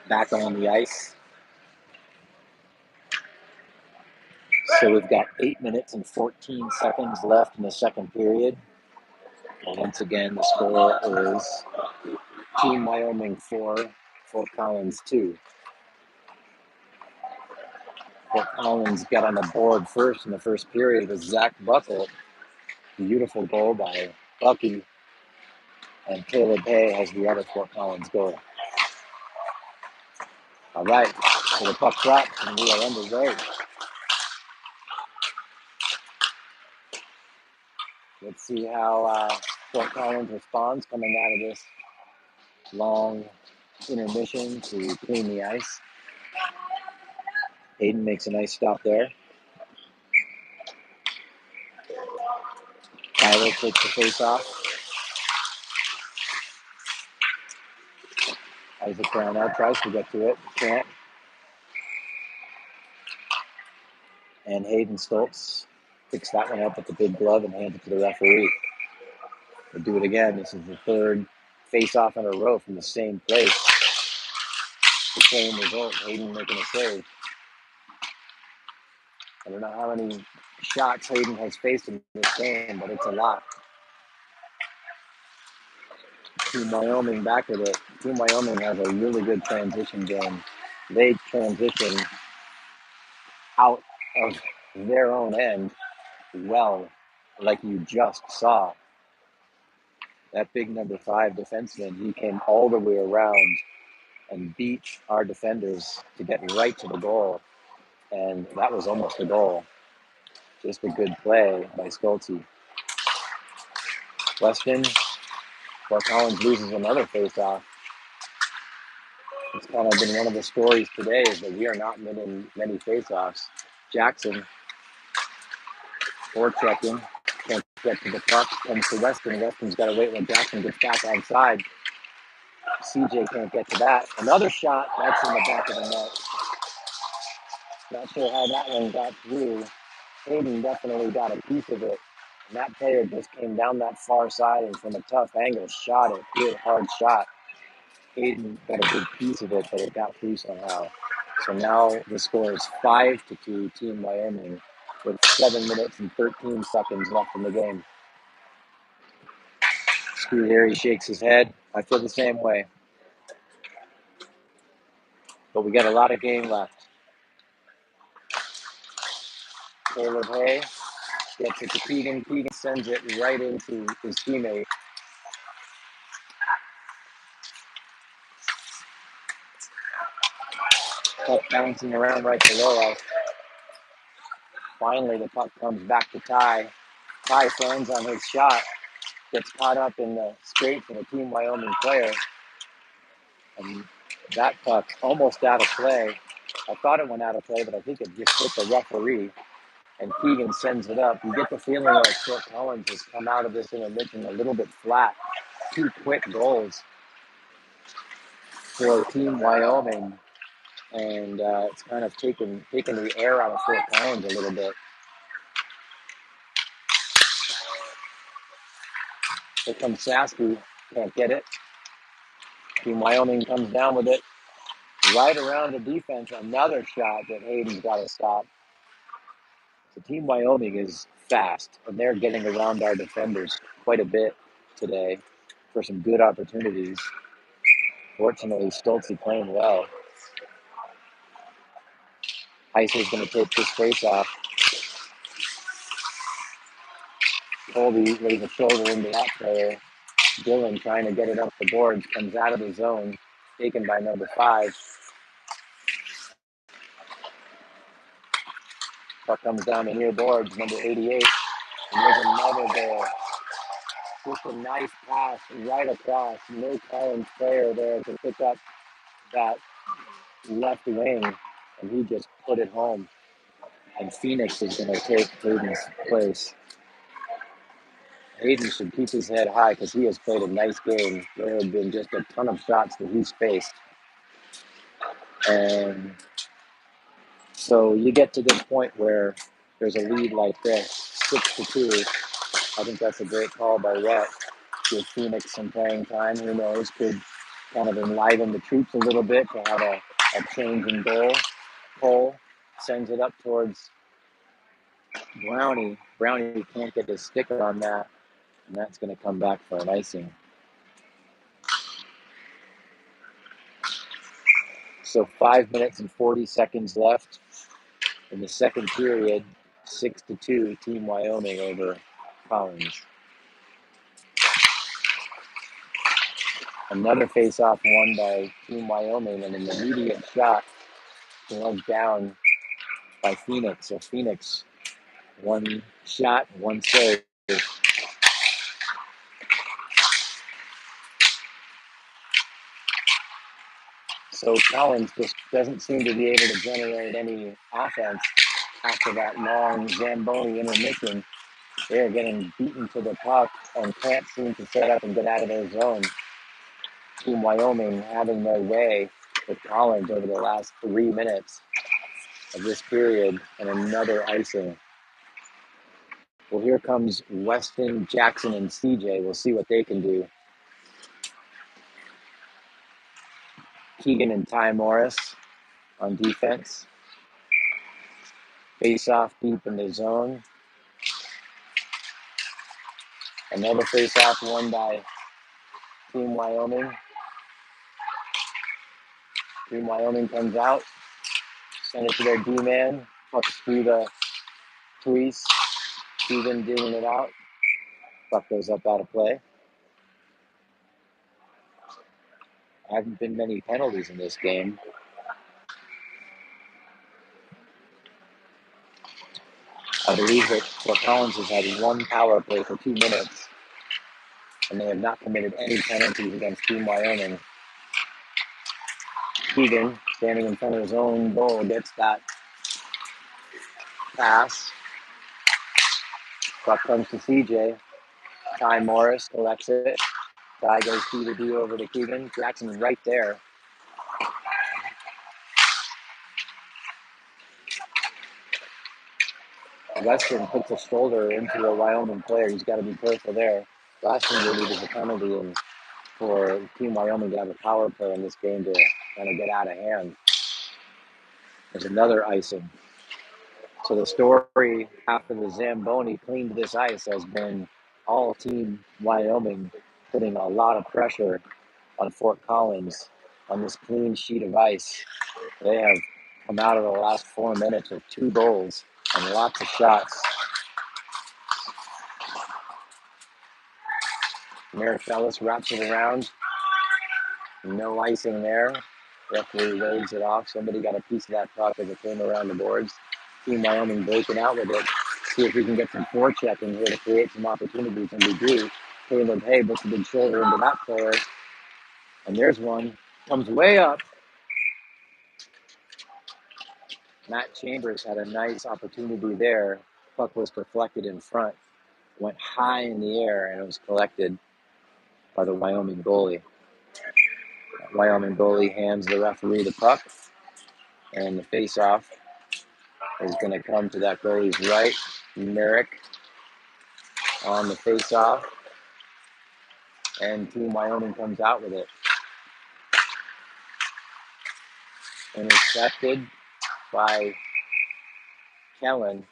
back on the ice. So we've got 8 minutes and 14 seconds left in the second period. And once again, the score is Team Wyoming 4, Fort Collins 2. Fort Collins got on the board first in the first period with Zach Buckle. Beautiful goal by Bucky. And Caleb Hay has the other Fort Collins goal. All right, so the puck drops and we are underway. Let's see how Fort Collins responds coming out of this long intermission to clean the ice. Hayden makes a nice stop there. Tyler takes the face off. Isaac Brownell tries to get to it, can't. And Hayden Stoltz picks that one up with the big glove and hands it to the referee. We'll do it again. This is the third face-off in a row from the same place. The same result, Hayden making a save. I don't know how many shots Hayden has faced in this game, but it's a lot. Team Wyoming back with it. Team Wyoming has a really good transition game. They transition out of their own end well, like you just saw. That big number 5 defenseman, he came all the way around and beat our defenders to get right to the goal. And that was almost a goal. Just a good play by Schulte. Weston, Fort Collins loses another face-off. It's kind of been one of the stories today is that we are not winning many face-offs. Jackson, forechecking, can't get to the puck, comes to Weston. Weston's got to wait when Jackson gets back onside. CJ can't get to that. Another shot, that's in the back of the net. Not sure how that one got through. Hayden definitely got a piece of it. And that player just came down that far side and from a tough angle shot it. Good, hard shot. Hayden got a big piece of it, but it got through somehow. So now the score is 5-2, Team Wyoming, with 7 minutes and 13 seconds left in the game. Screw Harry shakes his head. I feel the same way. But we got a lot of game left. Caleb Hay gets it to Keegan. Keegan sends it right into his teammate. Puck bouncing around right below us. Finally, the puck comes back to Ty. Ty stands on his shot, gets caught up in the scrape of a Team Wyoming player. And that puck almost out of play. I thought it went out of play, but I think it just hit the referee. And Keegan sends it up. You get the feeling like Fort Collins has come out of this intermission a little bit flat. 2 quick goals for Team Wyoming. And it's kind of taken the air out of Fort Collins a little bit. Here comes Sasky. Can't get it. Team Wyoming comes down with it. Right around the defense. Another shot that Hayden's got to stop. So Team Wyoming is fast, and they're getting around our defenders quite a bit today for some good opportunities. Fortunately, Stoltze playing well. Heiser's going to take this face off. Colby lays a shoulder into that player. Dylan trying to get it up the boards, comes out of the zone, taken by number 5. Puck comes down the near boards, number 88. And there's another goal. Just a nice pass right across. No Collins player there to pick up that left wing, and he just put it home. And Phoenix is going to take Hayden's place. Hayden should keep his head high because he has played a nice game. There have been just a ton of shots that he's faced. And so you get to this point where there's a lead like this, 6-2. I think that's a great call by Rhett. give Phoenix some playing time. Who knows? Could kind of enliven the troops a little bit to have a change in goal. Cole sends it up towards Brownie. Brownie can't get his sticker on that, and that's going to come back for an icing. So 5 minutes and 40 seconds left in the second period. 6-2, Team Wyoming over Collins. Another face-off won by Team Wyoming, and an immediate shot was down by Phoenix. So Phoenix, one shot, one save. So Collins just doesn't seem to be able to generate any offense after that long Zamboni intermission. They are getting beaten to the puck and can't seem to set up and get out of their zone. Team Wyoming having their way with Collins over the last 3 minutes of this period, and another icing. Well, here comes Weston, Jackson, and CJ. We'll see what they can do. Keegan and Ty Morris on defense. Face off deep in the zone. Another face off won by Team Wyoming. Team Wyoming comes out, send it to their D-man, pucks through the crease. Keegan dealing it out. Puck goes up out of play. Haven't been many penalties in this game. I believe that Fort Collins has had one power play for 2 minutes, and they have not committed any penalties against Team Wyoming. Keegan, standing in front of his own goal, gets that pass. Puck comes to CJ. Ty Morris collects it. Ty goes through the D over to Keegan. Jackson right there. Weston puts a shoulder into a Wyoming player. He's got to be careful there. Last thing they need is a penalty, and for Team Wyoming to have a power play in this game to kind of get out of hand. There's another icing. So the story after the Zamboni cleaned this ice has been all Team Wyoming putting a lot of pressure on Fort Collins on this clean sheet of ice. They have come out of the last 4 minutes with 2 goals and lots of shots. Marichellis wraps it around. No icing there. Referee waves it off. Somebody got a piece of that puck as it came around the boards. Team Wyoming breaking out with it. See if we can get some forechecking here to create some opportunities, and we do. Caleb Hay puts a big shoulder into that player. And there's one. Comes way up. Matt Chambers had a nice opportunity there. Puck was deflected in front. Went high in the air, and it was collected by the Wyoming goalie. Wyoming goalie hands the referee the puck, and the face-off is going to come to that goalie's right. Merrick on the face-off, and Team Wyoming comes out with it. Intercepted by Kellen,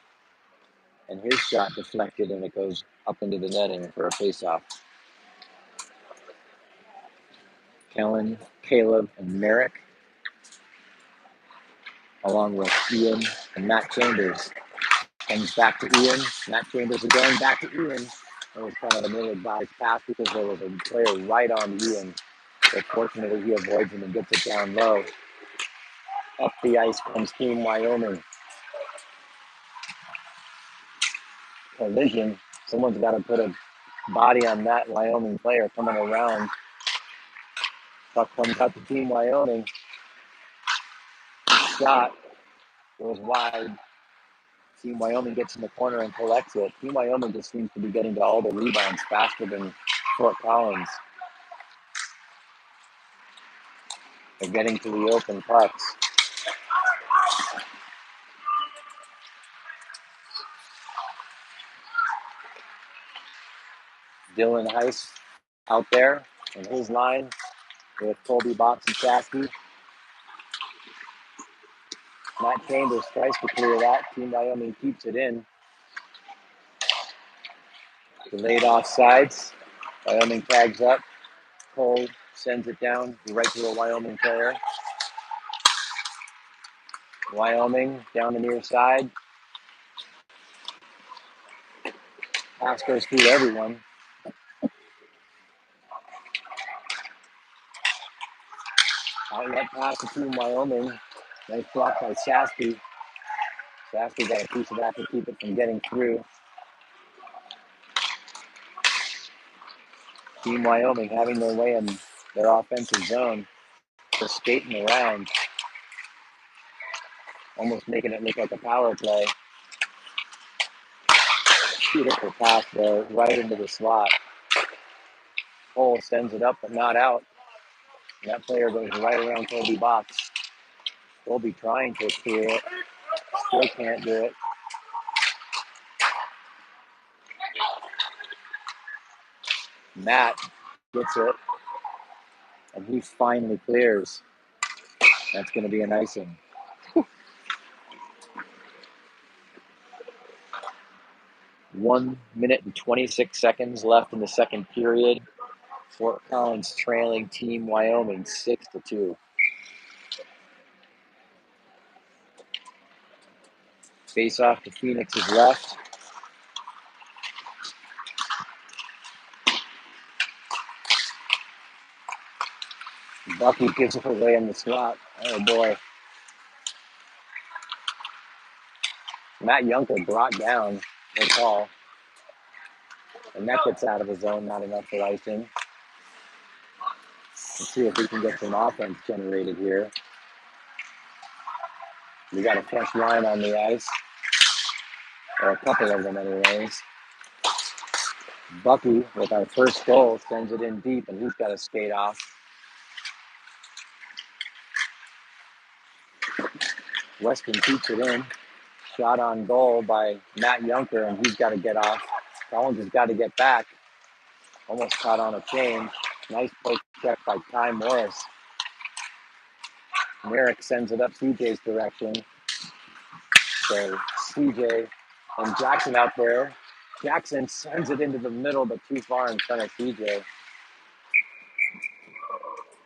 and his shot deflected, and it goes up into the netting for a face-off. Kellen, Caleb, and Merrick, along with Ian and Matt Chambers. Comes back to Ian. Matt Chambers again, back to Ian. It was kind of an ill-advised pass because there was a player right on Ian. But fortunately, he avoids him and gets it down low. Up the ice comes Team Wyoming. Collision. Someone's got to put a body on that Wyoming player coming around. Puck comes out to Team Wyoming. Shot goes wide. Team Wyoming gets in the corner and collects it. Team Wyoming just seems to be getting to all the rebounds faster than Fort Collins. They're getting to the open pucks. Dylan Heiss out there in his line with Colby, Box, and Shasky. Matt Chambers tries to clear that. Team Wyoming keeps it in. Delayed offsides. Wyoming tags up. Cole sends it down right to a Wyoming player. Wyoming down the near side. Pass goes through everyone. Outlet pass to Team Wyoming. Nice block by Shasky. Shasky got a piece of that to keep it from getting through. Team Wyoming having their way in their offensive zone. Just skating around. Almost making it look like a power play. Beautiful pass there, right into the slot. Cole sends it up, but not out. And that player goes right around Colby Box. Colby trying to clear it. Still can't do it. Matt gets it. And he finally clears. That's going to be an icing. 1 minute and 26 seconds left in the second period. Fort Collins trailing Team Wyoming 6-2. Face off to Phoenix's left. Bucky gives it away in the slot. Oh boy. Matt Junker brought down the call. And that gets out of his zone, not enough for icing. Let's see if we can get some offense generated here. We got a fresh line on the ice. Or a couple of them anyways. Bucky, with our first goal, sends it in deep, and he's got to skate off. Weston keeps it in. Shot on goal by Matt Junker, and he's got to get off. Collins has got to get back. Almost caught on a change. Nice play check by Ty Morris. Merrick sends it up CJ's direction. So CJ and Jackson out there. Jackson sends it into the middle, but too far in front of CJ.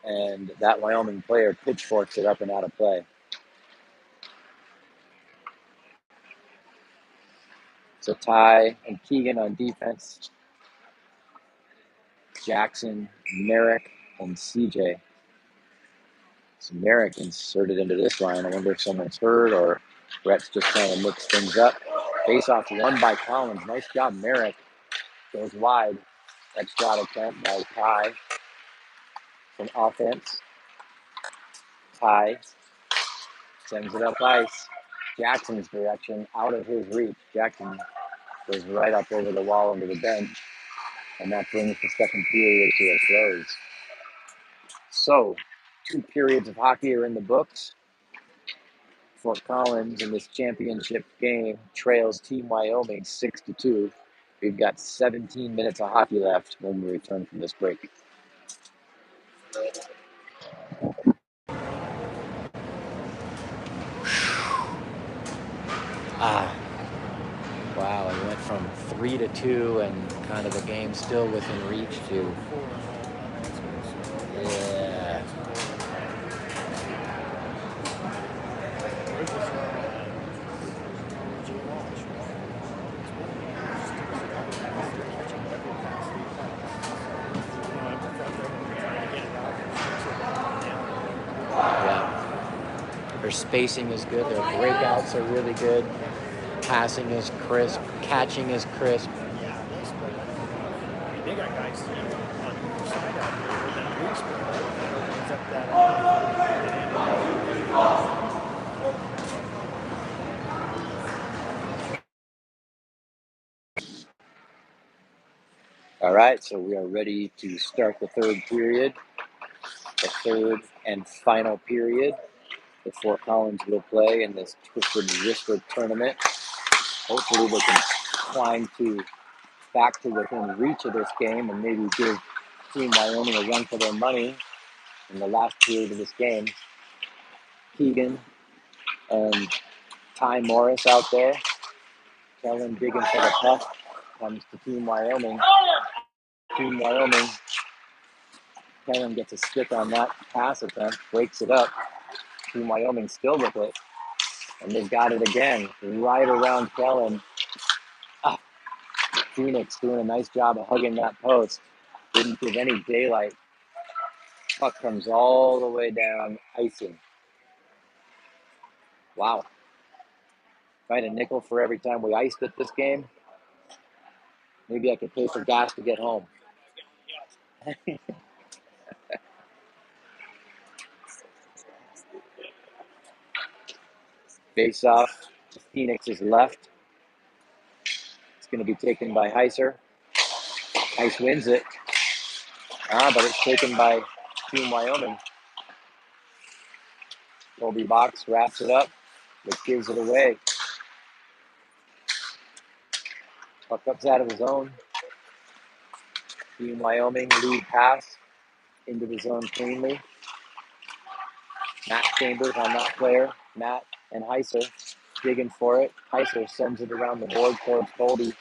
And that Wyoming player pitchforks it up and out of play. So Ty and Keegan on defense. Jackson, Merrick, and CJ. So Merrick inserted into this line. I wonder if someone's hurt or Brett's just trying to mix things up. Face off won by Collins. Nice job, Merrick. Goes wide. That shot attempt by Ty. Some offense. Ty sends it up ice. Jackson's direction, out of his reach. Jackson goes right up over the wall into the bench. And that brings the second period to a close. So, 2 periods of hockey are in the books. Fort Collins in this championship game trails Team Wyoming 6-2. We've got 17 minutes of hockey left when we return from this break. Wow, it went from 3-2 and kind of the game still within reach to, yeah. Their spacing is good. Their breakouts are really good. Passing is crisp. Catching is crisp. They got guys on the side out there that weak split. Up that All right, so we are ready to start the third period. The third and final period that Fort Collins will play in this Twisted Wristlet tournament. Hopefully they can climb back to within reach of this game and maybe give Team Wyoming a run for their money in the last period of this game. Keegan and Ty Morris out there. Kellen digging for the puck. Comes to Team Wyoming. Team Wyoming. Kellen gets a stick on that pass attempt, breaks it up. Team Wyoming still with it. And they've got it again, right around Kellen. Phoenix doing a nice job of hugging that post. Didn't give any daylight. Puck comes all the way down, icing. Wow. If I had a nickel for every time we iced it this game, maybe I could pay for gas to get home. Face off to Phoenix's left. It's going to be taken by Heiser. Heiss wins it. But it's taken by Team Wyoming. Colby Box wraps it up, but gives it away. Puck comes out of his own. Team Wyoming lead pass into the zone cleanly. Matt Chambers on that player. Matt and Heiser digging for it. Heiser sends it around the board towards Colby.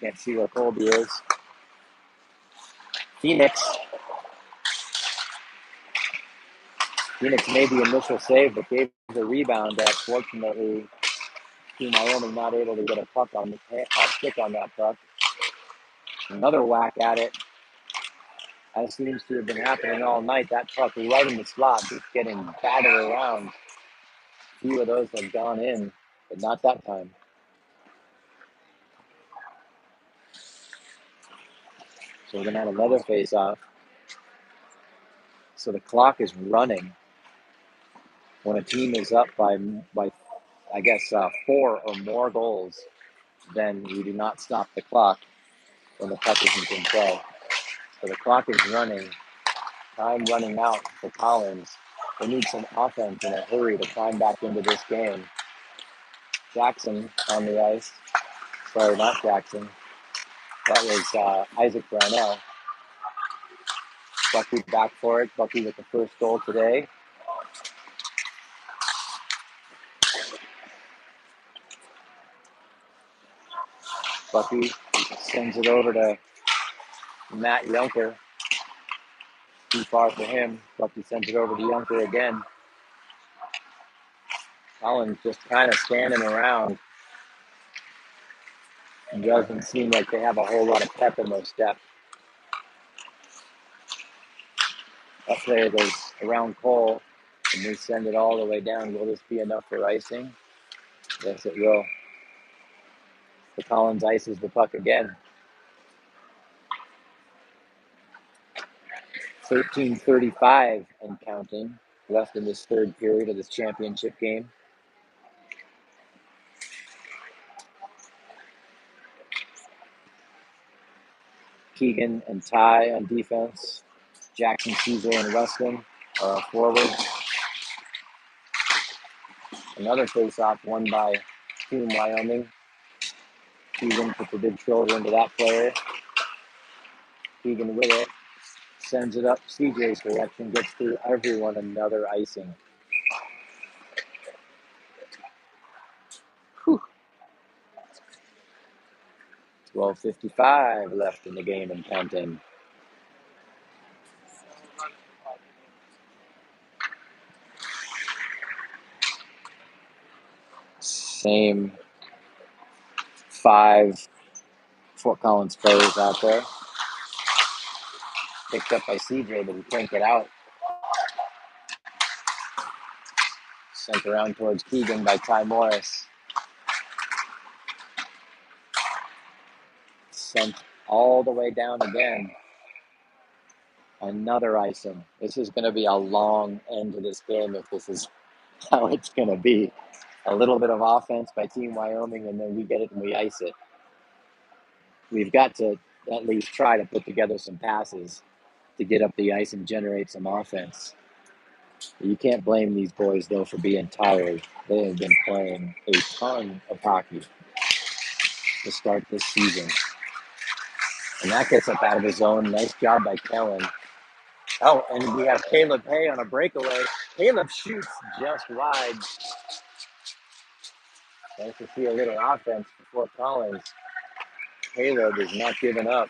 Can't see where Colby is. Phoenix made the initial save, but gave the rebound that fortunately Team Wyoming not able to get a puck on the stick on that puck. Another whack at it, as seems to have been happening all night. That puck right in the slot, just getting battered around. A few of those have gone in, but not that time. So we're going to have another face-off. So the clock is running. When a team is up by I guess, 4 or more goals, then we do not stop the clock when the puck isn't in play. So the clock is running. Time running out for Collins. They need some offense in a hurry to climb back into this game. Jackson on the ice. Sorry, not Jackson. That was Isaac Brownell. Bucky back for it. Bucky with the first goal today. Bucky sends it over to Matt Yunker. Too far for him. Bucky sends it over to Yunker again. Collins just kind of standing around. It doesn't seem like they have a whole lot of pep in their step. That player goes around Cole, and they send it all the way down. Will this be enough for icing? Yes, it will. The Collins ices the puck again. 13:35 and counting left in this third period of this championship game. Keegan and Ty on defense. Jackson, CJ, and Weston are forward. Another face-off won by Team Wyoming. Keegan put the big shoulder into that player. Keegan with it. Sends it up CJ's direction. Gets through everyone. Another icing. 12:55 left in the game and counting. Same 5 Fort Collins players out there. Picked up by CJ, but he can't get out. Sent around towards Keegan by Ty Morris. Sent all the way down again. Another icing. This is going to be a long end to this game if this is how it's going to be. A little bit of offense by Team Wyoming, and then we get it and we ice it. We've got to at least try to put together some passes to get up the ice and generate some offense. You can't blame these boys, though, for being tired. They have been playing a ton of hockey to start this season. And that gets up out of the zone. Nice job by Kellen. Oh, and we have Caleb Hay on a breakaway. Caleb shoots just wide. Nice to see a little offense before Collins. Caleb is not giving up.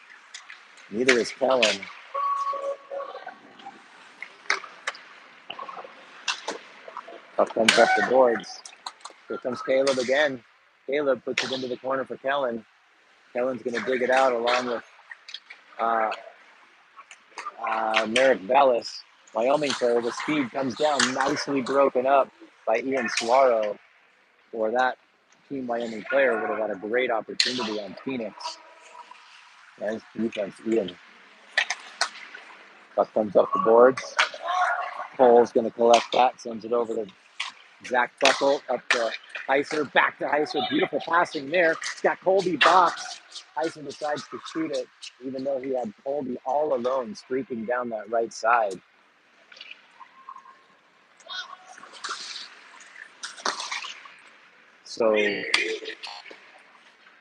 Neither is Kellen. Puck comes up the boards. Here comes Caleb again. Caleb puts it into the corner for Kellen. Kellen's going to dig it out along with Merrick Bellis. Wyoming player with speed comes down, nicely broken up by Ian Suaro. Or that Team Wyoming player would have had a great opportunity on Phoenix. Nice defense, Ian. Puck comes up the boards. Cole's going to collect that, sends it over to Zach Buckle, up to Heiser, back to Heiser. Beautiful passing there. He's got Colby box. Heiser decides to shoot it, even though he had Colby all alone streaking down that right side. So,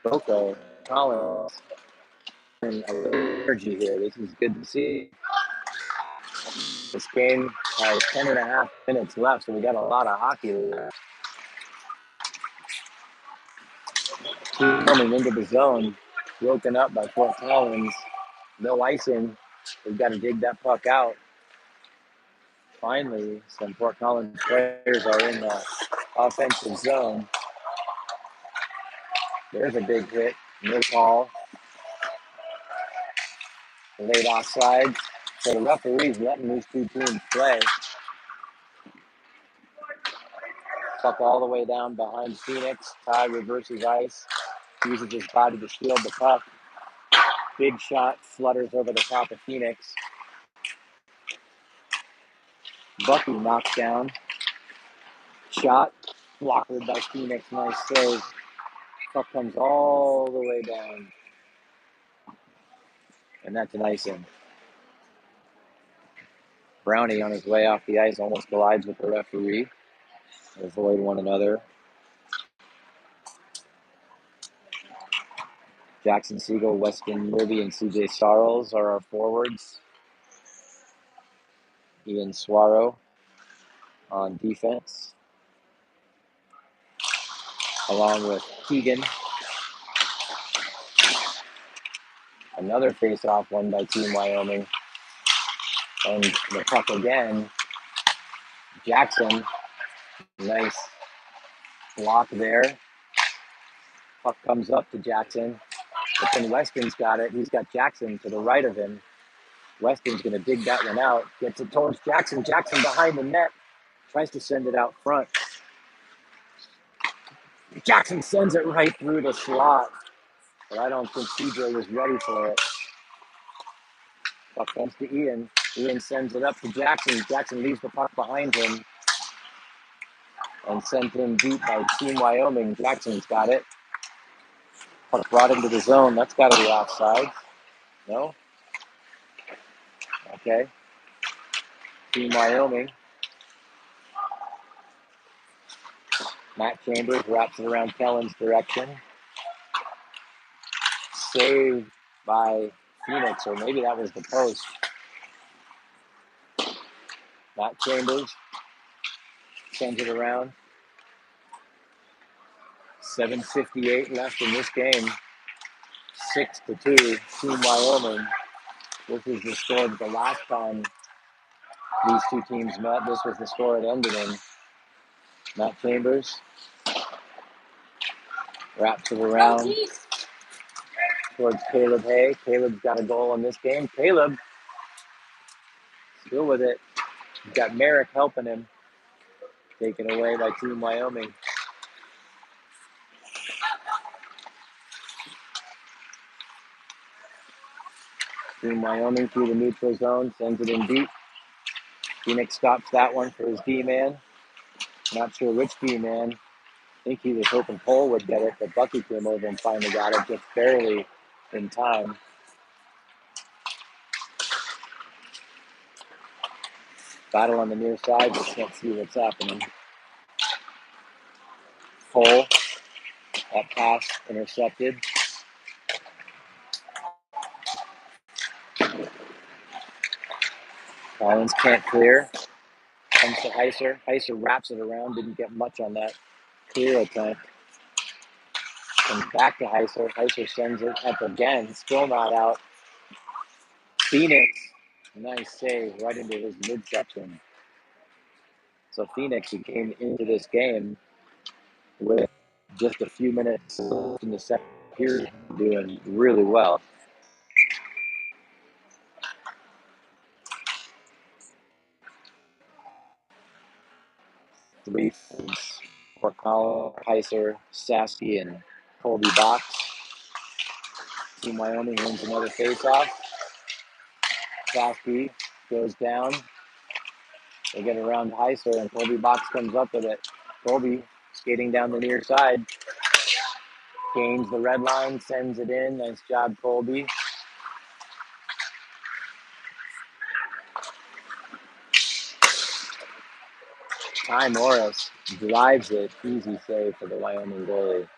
Boko, Collins, and a little energy here. This is good to see. This game has 10 and a half minutes left, so we got a lot of hockey left. Coming into the zone, broken up by Fort Collins. No icing. We've got to dig that puck out. Finally, some Fort Collins players are in the offensive zone. There's a big hit. No call. Late offside. So the referee's letting these two teams play. Puck all the way down behind Phoenix. Ty reverses ice. Uses his body to shield the puck. Big shot flutters over the top of Phoenix. Bucky knocks down. Shot blocked by Phoenix. Nice save. Puck comes all the way down. And that's an icing. Brownie on his way off the ice almost collides with the referee. They avoid one another. Jackson Siegel, Weston Murphy, and CJ Sarles are our forwards. Ian Suaro on defense, along with Keegan. Another face-off won by Team Wyoming. And the puck again. Jackson, nice block there. Puck comes up to Jackson. But then Weston's got it. He's got Jackson to the right of him. Weston's going to dig that one out. Gets it towards Jackson. Jackson behind the net. Tries to send it out front. Jackson sends it right through the slot. But I don't think CJ was ready for it. Puck comes to Ian. Ian sends it up to Jackson. Jackson leaves the puck behind him and sent him deep by Team Wyoming. Jackson's got it. Puck brought into the zone. That's got to be offside. No? Okay. Team Wyoming. Matt Chambers wraps it around Kellen's direction. Saved by Phoenix, or maybe that was the post. Matt Chambers sends it around. 7:58 left in this game. 6-2, Team Wyoming. This is the score the last time these two teams met. This was the score it ended in. Matt Chambers wraps it around towards Caleb Hay. Caleb's got a goal in this game. Caleb still with it. He's got Merrick helping him. Taken away by Team Wyoming. Team Wyoming through the neutral zone, sends it in deep. Phoenix stops that one for his D-man. Not sure which D-man. I think he was hoping Cole would get it, but Bucky came over and finally got it just barely in time. Battle on the near side, but can't see what's happening. Cole, that pass intercepted. Collins can't clear. Comes to Heiser. Heiser wraps it around. Didn't get much on that clear attempt. Comes back to Heiser. Heiser sends it up again. Still not out. Phoenix. Nice save right into his midsection. So Phoenix, who came into this game with just a few minutes in the second period, doing really well. Three for Colin, Heiser, Sassy, and Colby Box. Team Wyoming wins another faceoff. Sassy goes down. They get around Heiser, and Colby Box comes up with it. Colby skating down the near side. Gains the red line, sends it in. Nice job, Colby. Ty Morris drives it. Easy save for the Wyoming goalie.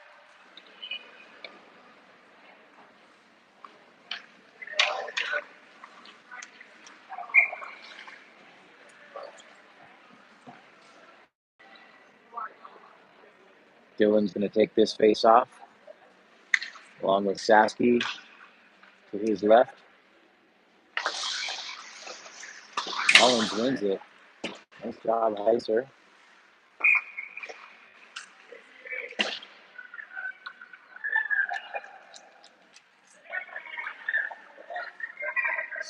Dylan's going to take this face off, along with Sasky to his left. Collins wins it. Nice job, Heiser.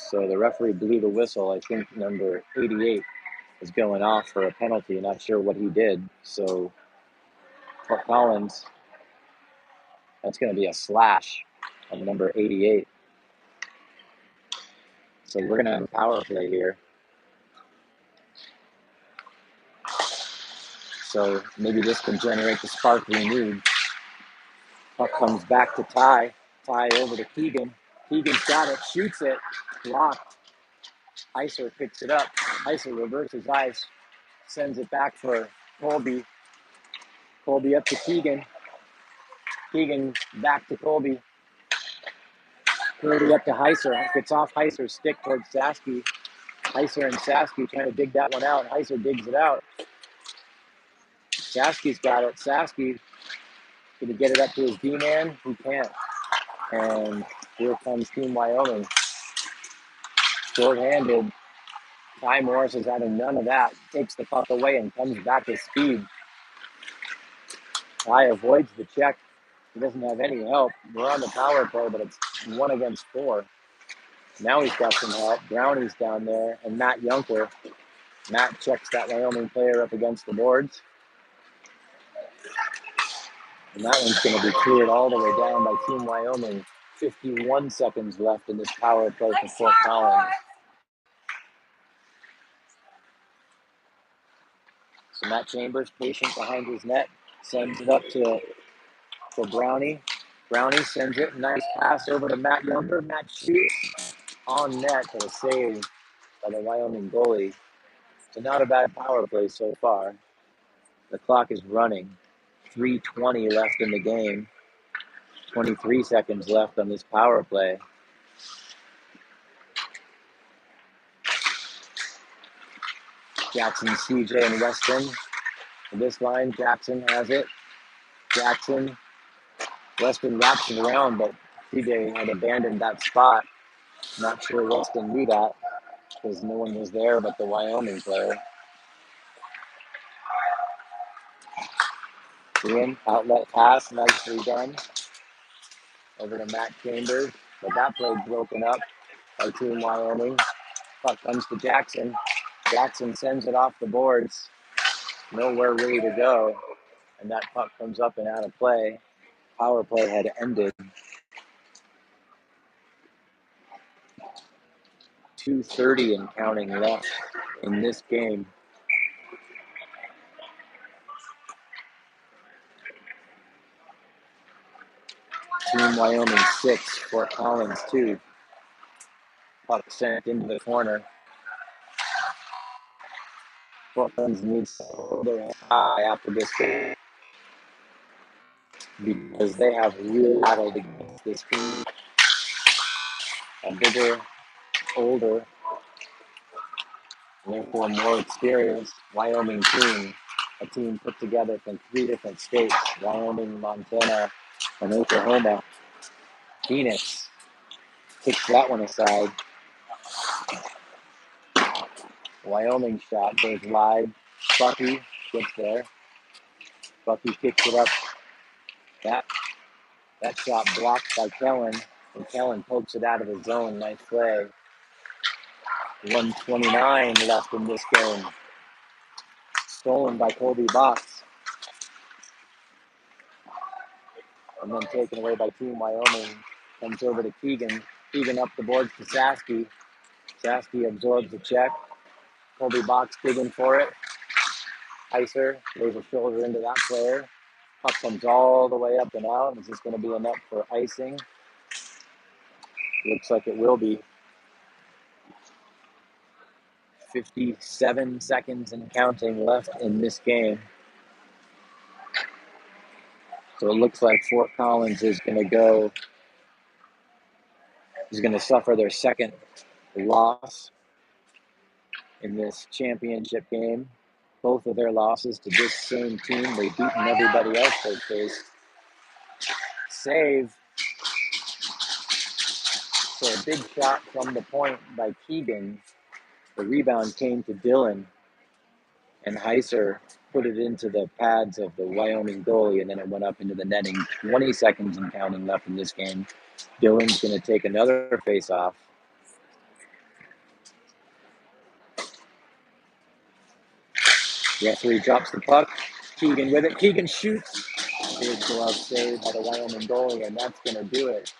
So the referee blew the whistle. I think number 88 is going off for a penalty. Not sure what he did. So for Collins, that's going to be a slash on number 88. So we're going to have a power play here. So maybe this can generate the spark we need. Puck comes back to Ty. Ty over to Keegan. Keegan's got it, shoots it, blocked. Heiser picks it up. Heiser reverses ice, sends it back for Colby. Colby up to Keegan. Keegan back to Colby. Colby up to Heiser. Gets off Heiser's stick towards Sasky. Heiser and Sasky trying to dig that one out. Heiser digs it out. Sasky's got it. Sasky going to get it up to his D-man. He can't. And here comes Team Wyoming. Short-handed. Ty Morris is having none of that. Takes the puck away and comes back with speed. Ty avoids the check. He doesn't have any help. We're on the power play, but it's 1 against 4. Now he's got some help. Brownie's down there, and Matt Junker. Matt checks that Wyoming player up against the boards. And that one's going to be cleared all the way down by Team Wyoming. 51 seconds left in this power play for Fort Collins. So Matt Chambers, patient behind his net, sends it up to Brownie. Brownie sends it. Nice pass over to Matt Junker. Matt shoots on net for a save by the Wyoming goalie. So not a bad power play so far. The clock is running. 3:20 left in the game. 23 seconds left on this power play. Jackson, CJ, and Weston. This line, Jackson has it. Jackson, Weston wraps it around, but CJ had abandoned that spot. Not sure Weston knew that because no one was there but the Wyoming player. Ian, outlet pass, nicely done. Over to Matt Chambers, but that play broken up by Team Wyoming. Puck comes to Jackson. Jackson sends it off the boards. Nowhere really to go. And that puck comes up and out of play. Power play had ended. 2:30 and counting left in this game. Team Wyoming 6, Fort Collins 2. Puck sent into the corner. Fort Collins needs to hold their high after this game because they have really battled against this team. A bigger, older and therefore more experienced Wyoming team, a team put together from 3 different states, Wyoming, Montana, and Oklahoma. Phoenix kicks that one aside. Wyoming shot goes wide. Bucky gets there. Bucky kicks it up. That that shot blocked by Kellen, and Kellen pokes it out of his zone. Nice play. 1:29 left in this game. Stolen by Colby Box, and then taken away by Team Wyoming. Comes over to Keegan. Keegan up the boards to Sasky. Sasky absorbs the check. Colby Box digging for it. Heiser lays a shoulder into that player. Puck comes all the way up and out. Is this going to be enough for icing? Looks like it will be. 57 seconds and counting left in this game. So it looks like Fort Collins is going to suffer their second loss in this championship game. Both of their losses to this same team. They've beaten everybody else they faced. Save. So a big shot from the point by Keegan. The rebound came to Dylan, and Heiser put it into the pads of the Wyoming goalie, and then it went up into the netting. 20 seconds and counting left in this game. Dylan's going to take another face-off. Referee drops the puck. Keegan with it. Keegan shoots. Big glove save by the Wyoming goalie, and that's going to do it.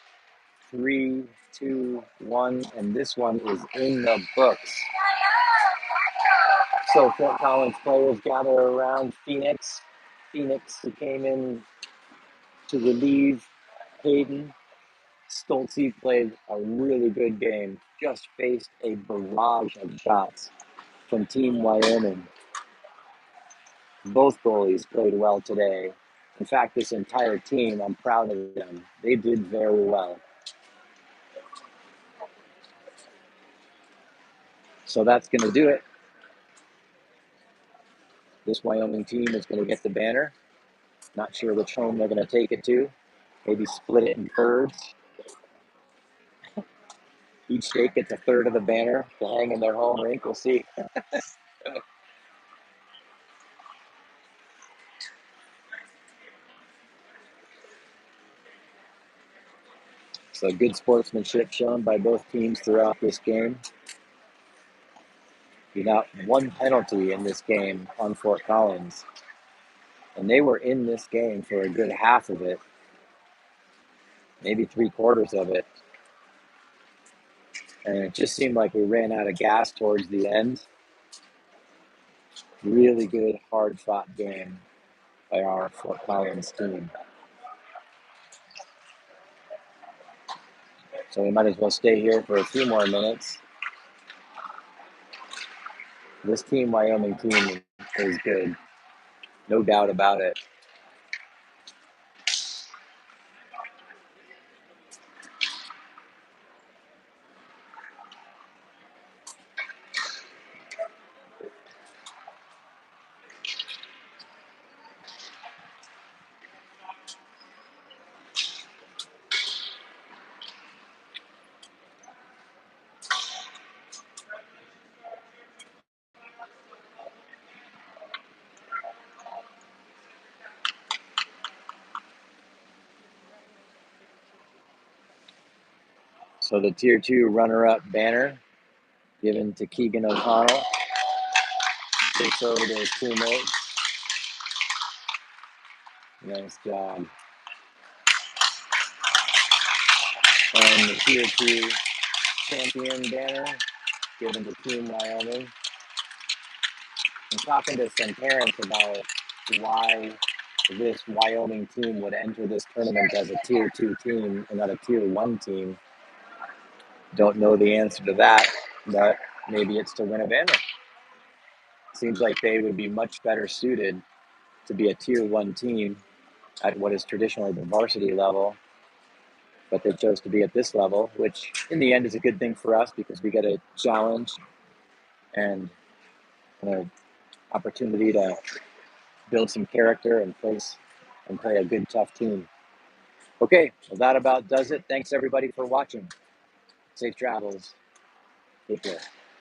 3, 2, 1, and this one is in the books. So Fort Collins players gather around Phoenix. Phoenix, who came in to relieve Hayden. Stoltze played a really good game. Just faced a barrage of shots from Team Wyoming. Both goalies played well today. In fact, this entire team, I'm proud of them. They did very well. So that's going to do it. This Wyoming team is going to get the banner. Not sure which home they're going to take it to. Maybe split it in thirds. Each state gets a third of the banner to hang in their home rink. We'll see. So good sportsmanship shown by both teams throughout this game. Without one penalty in this game on Fort Collins. And they were in this game for a good half of it, maybe 3/4 of it. And it just seemed like we ran out of gas towards the end. Really good, hard-fought game by our Fort Collins team. So we might as well stay here for a few more minutes. This Team Wyoming team is good. No doubt about it. So the Tier 2 runner-up banner given to Keegan O'Connell. Takes over to his teammates. Nice job. And the Tier 2 champion banner given to Team Wyoming. I'm talking to some parents about why this Wyoming team would enter this tournament as a Tier 2 team and not a Tier 1 team. Don't know the answer to that, but maybe it's to win a banner. Seems like they would be much better suited to be a Tier 1 team at what is traditionally the varsity level, but they chose to be at this level, which in the end is a good thing for us because we get a challenge and an opportunity to build some character and play a good, tough team. Okay, well, that about does it. Thanks everybody for watching. Safe travels. Take care.